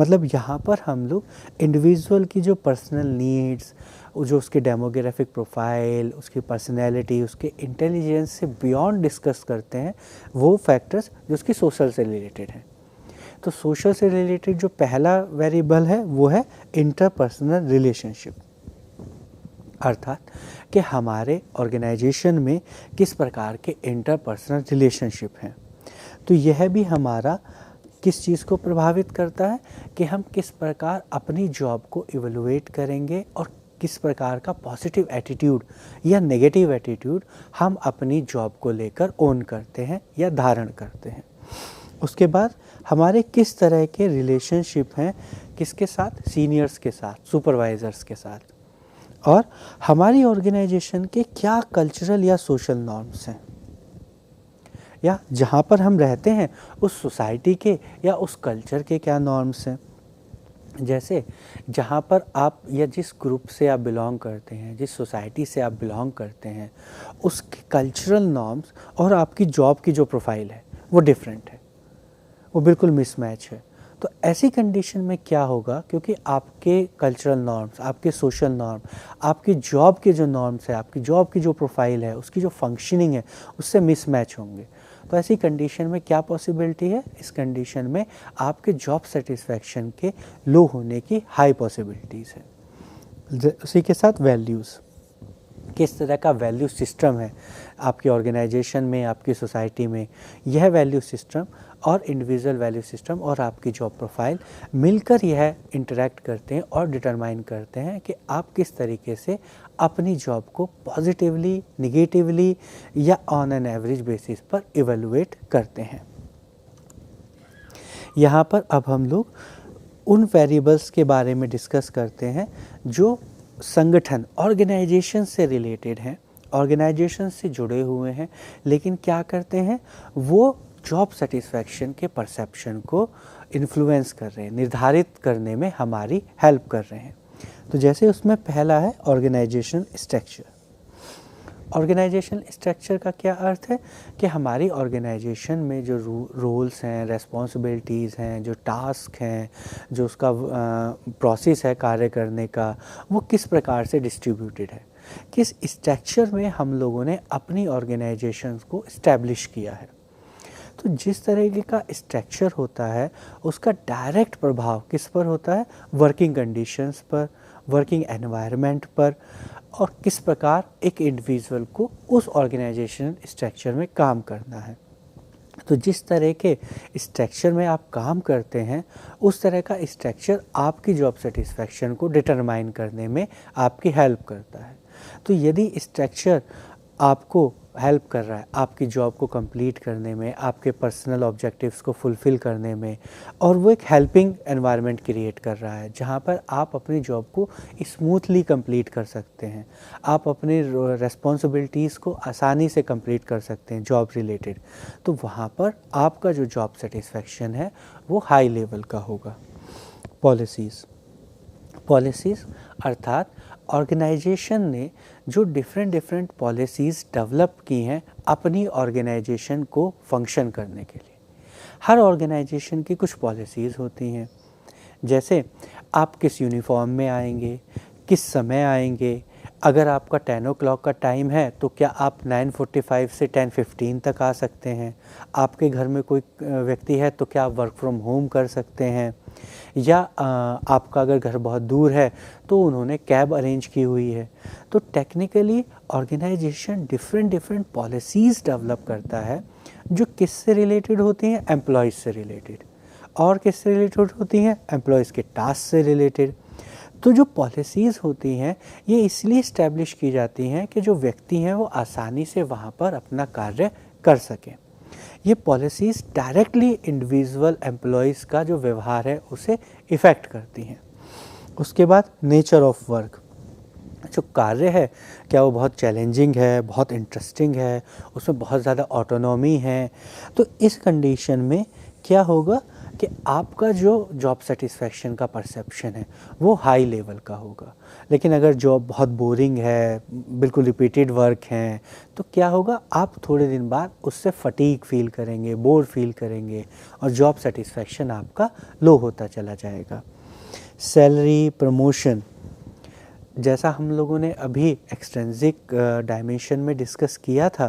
मतलब यहाँ पर हम लोग इंडिविजुअल की जो पर्सनल नीड्स, जो उसके डेमोग्राफिक प्रोफाइल, उसकी पर्सनैलिटी, उसके इंटेलिजेंस से बियॉन्ड डिस्कस करते हैं वो फैक्टर्स जो उसकी सोशल से रिलेटेड हैं। तो सोशल से रिलेटेड जो पहला वेरिएबल है वो है इंटरपर्सनल रिलेशनशिप, अर्थात कि हमारे ऑर्गेनाइजेशन में किस प्रकार के इंटरपर्सनल रिलेशनशिप हैं। तो यह भी हमारा किस चीज़ को प्रभावित करता है कि हम किस प्रकार अपनी जॉब को इवैल्यूएट करेंगे और किस प्रकार का पॉजिटिव एटीट्यूड या नेगेटिव एटीट्यूड हम अपनी जॉब को लेकर ओन करते हैं या धारण करते हैं। उसके बाद हमारे किस तरह के रिलेशनशिप हैं, किसके साथ? सीनियर्स के साथ, सुपरवाइज़र्स के साथ, और हमारी ऑर्गेनाइजेशन के क्या कल्चरल या सोशल नॉर्म्स हैं, या जहाँ पर हम रहते हैं उस सोसाइटी के या उस कल्चर के क्या नॉर्म्स हैं। जैसे जहाँ पर आप या जिस ग्रुप से आप बिलोंग करते हैं, जिस सोसाइटी से आप बिलोंग करते हैं, उसके कल्चरल नॉर्म्स और आपकी जॉब की जो प्रोफाइल है वो डिफरेंट है, वो बिल्कुल मिसमैच है। तो ऐसी कंडीशन में क्या होगा, क्योंकि आपके कल्चरल नॉर्म्स, आपके सोशल नॉर्म, आपकी जॉब के जो नॉर्म्स है, आपकी जॉब की जो प्रोफाइल है, उसकी जो फंक्शनिंग है, उससे मिसमैच होंगे। तो ऐसी कंडीशन में क्या पॉसिबिलिटी है, इस कंडीशन में आपके जॉब सेटिस्फैक्शन के लो होने की हाई पॉसिबिलिटीज़ है। उसी के साथ वैल्यूज़, किस तरह का वैल्यू सिस्टम है आपकी ऑर्गेनाइजेशन में, आपकी सोसाइटी में, यह वैल्यू सिस्टम और इंडिविजुअल वैल्यू सिस्टम और आपकी जॉब प्रोफाइल मिलकर यह इंटरैक्ट करते हैं और डिटरमाइन करते हैं कि आप किस तरीके से अपनी जॉब को पॉजिटिवली, निगेटिवली या ऑन एन एवरेज बेसिस पर इवेलुएट करते हैं। यहाँ पर अब हम लोग उन वेरिएबल्स के बारे में डिस्कस करते हैं जो संगठन, ऑर्गेनाइजेशन से रिलेटेड हैं, ऑर्गेनाइजेशन से जुड़े हुए हैं, लेकिन क्या करते हैं, वो जॉब सेटिस्फैक्शन के परसेप्शन को इन्फ्लुएंस कर रहे हैं, निर्धारित करने में हमारी हेल्प कर रहे हैं। तो जैसे उसमें पहला है ऑर्गेनाइजेशन स्ट्रक्चर। ऑर्गेनाइजेशन स्ट्रक्चर का क्या अर्थ है कि हमारी ऑर्गेनाइजेशन में जो रोल्स हैं, रेस्पॉन्सिबिलिटीज़ हैं, जो टास्क हैं, जो उसका प्रोसेस है कार्य करने का, वो किस प्रकार से डिस्ट्रीब्यूटेड है, किस स्ट्रक्चर में हम लोगों ने अपनी ऑर्गेनाइजेशन को इस्टेब्लिश किया है। तो जिस तरीके का स्ट्रक्चर होता है उसका डायरेक्ट प्रभाव किस पर होता है, वर्किंग कंडीशंस पर, वर्किंग एनवायरनमेंट पर, और किस प्रकार एक इंडिविजुअल को उस ऑर्गेनाइजेशन स्ट्रक्चर में काम करना है। तो जिस तरह के स्ट्रक्चर में आप काम करते हैं उस तरह का स्ट्रक्चर आपकी जॉब सेटिस्फैक्शन को डिटरमाइन करने में आपकी हेल्प करता है। तो यदि स्ट्रक्चर आपको हेल्प कर रहा है आपकी जॉब को कंप्लीट करने में, आपके पर्सनल ऑब्जेक्टिव्स को फुलफ़िल करने में, और वो एक हेल्पिंग एनवायरनमेंट क्रिएट कर रहा है जहाँ पर आप अपनी जॉब को स्मूथली कंप्लीट कर सकते हैं, आप अपनी रेस्पॉन्सिबिलिटीज़ को आसानी से कंप्लीट कर सकते हैं जॉब रिलेटेड, तो वहाँ पर आपका जो जॉब सेटिस्फैक्शन है वो हाई लेवल का होगा। पॉलिसीज़ अर्थात ऑर्गेनाइजेशन ने जो डिफरेंट पॉलिसीज़ डेवलप की हैं अपनी ऑर्गेनाइजेशन को फंक्शन करने के लिए। हर ऑर्गेनाइजेशन की कुछ पॉलिसीज़ होती हैं, जैसे आप किस यूनिफॉर्म में आएंगे, किस समय आएंगे, अगर आपका 10 o'clock का टाइम है तो क्या आप 9:45 से 10:15 तक आ सकते हैं, आपके घर में कोई व्यक्ति है तो क्या आप वर्क फ्रॉम होम कर सकते हैं, या आपका अगर घर बहुत दूर है तो उन्होंने कैब अरेंज की हुई है। तो technically organization different policies develop करता है जो किससे रिलेटेड होती हैं, एम्प्लॉयज़ से रिलेटेड, और किससे रिलेटेड होती हैं, एम्प्लॉयज़ के टास्क से रिलेटेड। तो जो पॉलिसीज़ होती हैं ये इसलिए इस्टेब्लिश की जाती हैं कि जो व्यक्ति हैं वो आसानी से वहाँ पर अपना कार्य कर सकें। ये पॉलिसीज़ डायरेक्टली इंडिविजुअल एम्प्लॉयज़ का जो व्यवहार है उसे इफ़ेक्ट करती हैं। उसके बाद नेचर ऑफ वर्क, जो कार्य है क्या वो बहुत चैलेंजिंग है, बहुत इंटरेस्टिंग है, उसमें बहुत ज़्यादा ऑटोनॉमी है। तो इस कंडीशन में क्या होगा कि आपका जो जॉब सेटिस्फैक्शन का परसेप्शन है वो हाई लेवल का होगा। लेकिन अगर जॉब बहुत बोरिंग है, बिल्कुल रिपीटेड वर्क हैं, तो क्या होगा, आप थोड़े दिन बाद उससे फटीग फील करेंगे, बोर फील करेंगे और जॉब सेटिस्फैक्शन आपका लो होता चला जाएगा। सैलरी, प्रमोशन, जैसा हम लोगों ने अभी एक्सट्रिंसिक डायमेंशन में डिस्कस किया था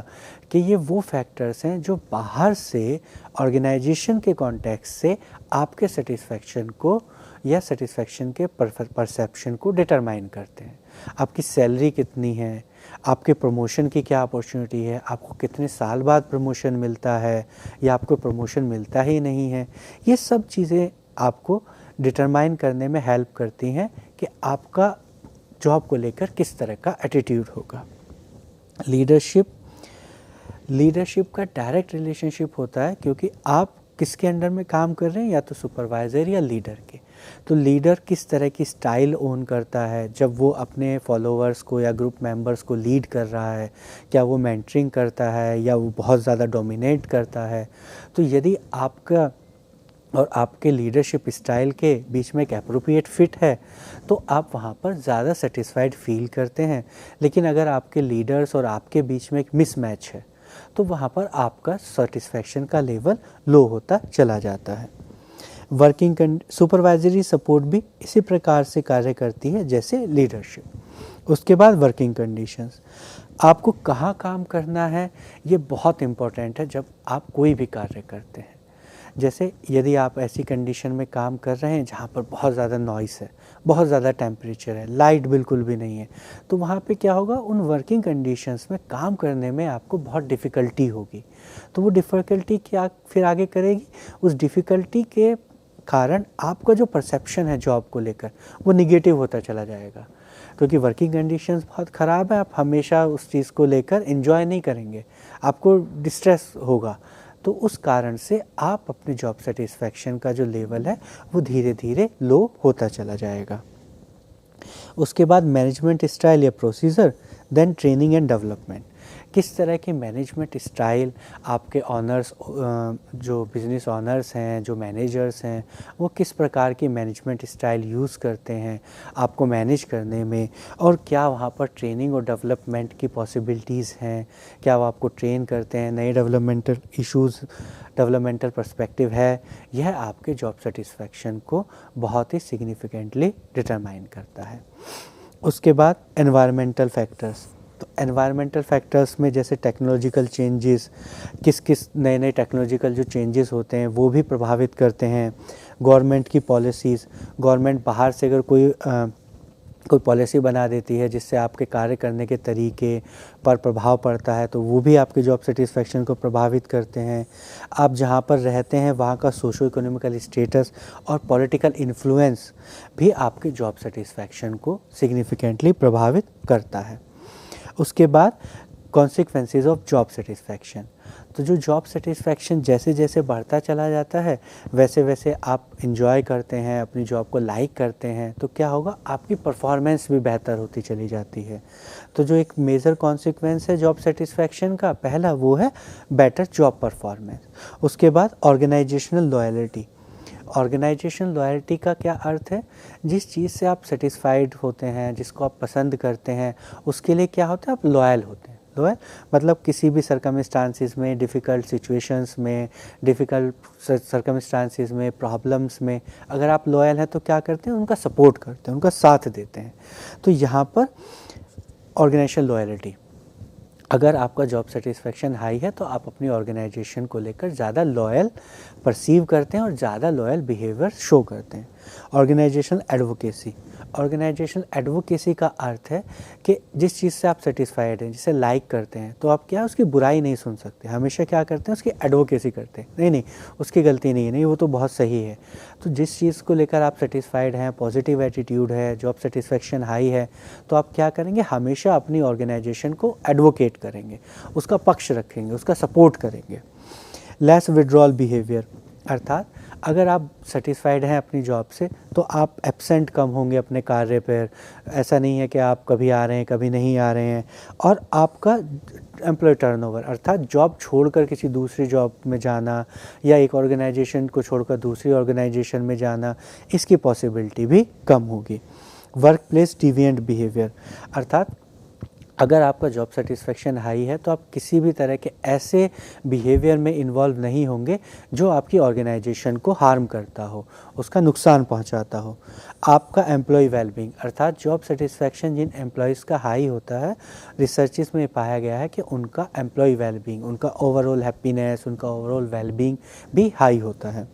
कि ये वो फैक्टर्स हैं जो बाहर से ऑर्गेनाइजेशन के कॉन्टेक्स्ट से आपके सेटिस्फैक्शन को या सेटिस्फैक्शन के परसेप्शन को डिटरमाइन करते हैं। आपकी सैलरी कितनी है, आपके प्रमोशन की क्या अपॉर्चुनिटी है, आपको कितने साल बाद प्रमोशन मिलता है या आपको प्रमोशन मिलता ही नहीं है, ये सब चीज़ें आपको डिटरमाइन करने में हेल्प करती हैं कि आपका जॉब को लेकर किस तरह का एटीट्यूड होगा। लीडरशिप का डायरेक्ट रिलेशनशिप होता है, क्योंकि आप किसके अंडर में काम कर रहे हैं, या तो सुपरवाइज़र या लीडर के। तो लीडर किस तरह की स्टाइल ओन करता है जब वो अपने फॉलोअर्स को या ग्रुप मेंबर्स को लीड कर रहा है, क्या वो मेंटरिंग करता है या वो बहुत ज़्यादा डोमिनेट करता है। तो यदि आपका और आपके लीडरशिप स्टाइल के बीच में एक एप्रोप्रिएट फिट है तो आप वहाँ पर ज़्यादा सेटिस्फाइड फील करते हैं। लेकिन अगर आपके लीडर्स और आपके बीच में एक मिसमैच है तो वहाँ पर आपका सेटिस्फैक्शन का लेवल लो होता चला जाता है। वर्किंग सुपरवाइजरी सपोर्ट भी इसी प्रकार से कार्य करती है जैसे लीडरशिप। उसके बाद वर्किंग कंडीशंस, आपको कहाँ काम करना है ये बहुत इम्पोर्टेंट है जब आप कोई भी कार्य करते हैं। जैसे यदि आप ऐसी कंडीशन में काम कर रहे हैं जहाँ पर बहुत ज़्यादा नॉइस है, बहुत ज़्यादा टेम्परेचर है, लाइट बिल्कुल भी नहीं है, तो वहाँ पे क्या होगा, उन वर्किंग कंडीशंस में काम करने में आपको बहुत डिफ़िकल्टी होगी। तो वो डिफ़िकल्टी क्या फिर आगे करेगी, उस डिफ़िकल्टी के कारण आपका जो परसेप्शन है जॉब को लेकर वो निगेटिव होता चला जाएगा, क्योंकि वर्किंग कंडीशंस बहुत ख़राब है। आप हमेशा उस चीज़ को लेकर एंजॉय नहीं करेंगे, आपको डिस्ट्रेस होगा। तो उस कारण से आप अपने जॉब सेटिस्फैक्शन का जो लेवल है वो धीरे धीरे लो होता चला जाएगा। उसके बाद मैनेजमेंट स्टाइल या procedure, then training and development. किस तरह के मैनेजमेंट स्टाइल आपके ऑनर्स, जो बिज़नेस ऑनर्स हैं, जो मैनेजर्स हैं, वो किस प्रकार की मैनेजमेंट स्टाइल यूज़ करते हैं आपको मैनेज करने में, और क्या वहाँ पर ट्रेनिंग और डेवलपमेंट की पॉसिबिलिटीज़ हैं, क्या वो आपको ट्रेन करते हैं, नए डेवलपमेंटल इश्यूज़, डेवलपमेंटल पर्सपेक्टिव है, यह आपके जॉब सेटिस्फैक्शन को बहुत ही सिग्निफिकेंटली डिटरमाइन करता है। उसके बाद एनवायरमेंटल फैक्टर्स, तो एनवायरमेंटल फैक्टर्स में जैसे टेक्नोलॉजिकल चेंजेस, किस किस नए नए टेक्नोलॉजिकल जो चेंजेस होते हैं वो भी प्रभावित करते हैं। गवर्नमेंट की पॉलिसीज़, गवर्नमेंट बाहर से अगर कोई पॉलिसी बना देती है जिससे आपके कार्य करने के तरीके पर प्रभाव पड़ता है, तो वो भी आपके जॉब सेटिस्फैक्शन को प्रभावित करते हैं। आप जहाँ पर रहते हैं वहाँ का सोशो इकोनॉमिकल स्टेटस और पॉलिटिकल इन्फ्लुएंस भी आपके जॉब सेटिस्फैक्शन को सिग्निफिकेंटली प्रभावित करता है। उसके बाद कॉन्सिक्वेंसेस ऑफ जॉब सेटिस्फैक्शन, तो जो जॉब सेटिस्फैक्शन जैसे जैसे बढ़ता चला जाता है वैसे वैसे आप इंजॉय करते हैं, अपनी जॉब को लाइक करते हैं, तो क्या होगा, आपकी परफॉर्मेंस भी बेहतर होती चली जाती है। तो जो एक मेजर कॉन्सिक्वेंस है जॉब सेटिस्फैक्शन का, पहला वो है बेटर जॉब परफॉर्मेंस। उसके बाद ऑर्गेनाइजेशनल लॉयल्टी। ऑर्गेनाइजेशन लॉयल्टी का क्या अर्थ है, जिस चीज़ से आप सेटिस्फाइड होते हैं, जिसको आप पसंद करते हैं, उसके लिए क्या होता है, आप लॉयल होते हैं। लॉयल मतलब किसी भी सर्कमस्टांसिस में, डिफ़िकल्ट सिचुएशंस में, डिफ़िकल्ट सर्कमस्टांसिस में, प्रॉब्लम्स में अगर आप लॉयल हैं तो क्या करते हैं, उनका सपोर्ट करते हैं, उनका साथ देते हैं। तो यहाँ पर ऑर्गेनाइजेशन लॉयल्टी, अगर आपका जॉब सेटिस्फैक्शन हाई है तो आप अपनी ऑर्गेनाइजेशन को लेकर ज़्यादा लॉयल परसीव करते हैं और ज़्यादा लॉयल बिहेवियर शो करते हैं। ऑर्गेनाइजेशनल एडवोकेसी, ऑर्गेनाइजेशनल एडवोकेसी का अर्थ है कि जिस चीज़ से आप सेटिस्फाइड हैं, जिसे लाइक करते हैं, तो आप क्या उसकी बुराई नहीं सुन सकते, हमेशा क्या करते हैं, उसकी एडवोकेसी करते हैं, नहीं उसकी गलती नहीं है, नहीं वो तो बहुत सही है। तो जिस चीज़ को लेकर आप सेटिस्फाइड हैं, पॉजिटिव एटीट्यूड है, जॉब सेटिस्फैक्शन हाई है, तो आप क्या करेंगे, हमेशा अपनी ऑर्गेनाइजेशन को एडवोकेट करेंगे, उसका पक्ष रखेंगे, उसका सपोर्ट करेंगे। लेस विड्रॉल बिहेवियर, अर्थात अगर आप सेटिस्फाइड हैं अपनी जॉब से तो आप एब्सेंट कम होंगे अपने कार्य पर, ऐसा नहीं है कि आप कभी आ रहे हैं कभी नहीं आ रहे हैं। और आपका एम्प्लॉय टर्नओवर, अर्थात जॉब छोड़कर किसी दूसरी जॉब में जाना या एक ऑर्गेनाइजेशन को छोड़कर दूसरी ऑर्गेनाइजेशन में जाना, इसकी पॉसिबिलिटी भी कम होगी। वर्क प्लेस डिविएंट बिहेवियर, अर्थात अगर आपका जॉब सेटिस्फैक्शन हाई है तो आप किसी भी तरह के ऐसे बिहेवियर में इन्वॉल्व नहीं होंगे जो आपकी ऑर्गेनाइजेशन को हार्म करता हो, उसका नुकसान पहुंचाता हो। आपका एम्प्लॉय वेलबींग, अर्थात जॉब सेटिस्फैक्शन जिन एम्प्लॉयज़ का हाई होता है, रिसर्चेस में पाया गया है कि उनका एम्प्लॉय वेलबींग, उनका ओवरऑल हैप्पीनेस, उनका ओवरऑल वेलबींग भी हाई होता है।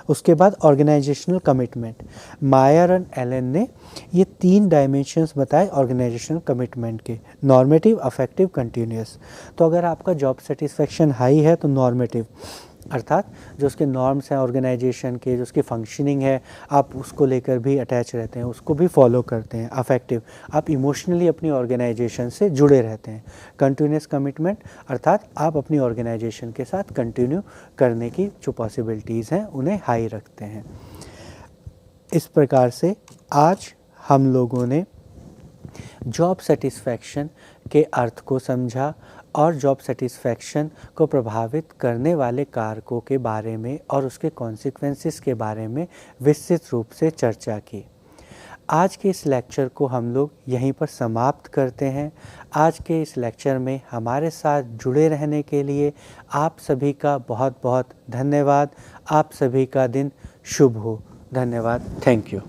उसके बाद organisational commitment, Mayar and Alan ने ये 3 डायमेंशंस बताए ऑर्गेनाइजेशनल कमिटमेंट के, नॉर्मेटिव, अफेक्टिव, कंटिन्यूस। तो अगर आपका जॉब सेटिस्फैक्शन हाई है तो नॉर्मेटिव, अर्थात जो उसके नॉर्म्स हैं ऑर्गेनाइजेशन के, जो उसकी फंक्शनिंग है, आप उसको लेकर भी अटैच रहते हैं, उसको भी फॉलो करते हैं। अफेक्टिव, आप इमोशनली अपनी ऑर्गेनाइजेशन से जुड़े रहते हैं। कंटिन्यूस कमिटमेंट, अर्थात आप अपनी ऑर्गेनाइजेशन के साथ कंटिन्यू करने की जो पॉसिबिलिटीज़ हैं उन्हें हाई रखते हैं। इस प्रकार से आज हम लोगों ने जॉब सेटिस्फैक्शन के अर्थ को समझा और जॉब सेटिस्फैक्शन को प्रभावित करने वाले कारकों के बारे में और उसके कॉन्सिक्वेंसेस के बारे में विस्तृत रूप से चर्चा की। आज के इस लेक्चर को हम लोग यहीं पर समाप्त करते हैं। आज के इस लेक्चर में हमारे साथ जुड़े रहने के लिए आप सभी का बहुत बहुत धन्यवाद। आप सभी का दिन शुभ हो। धन्यवाद। Thank you.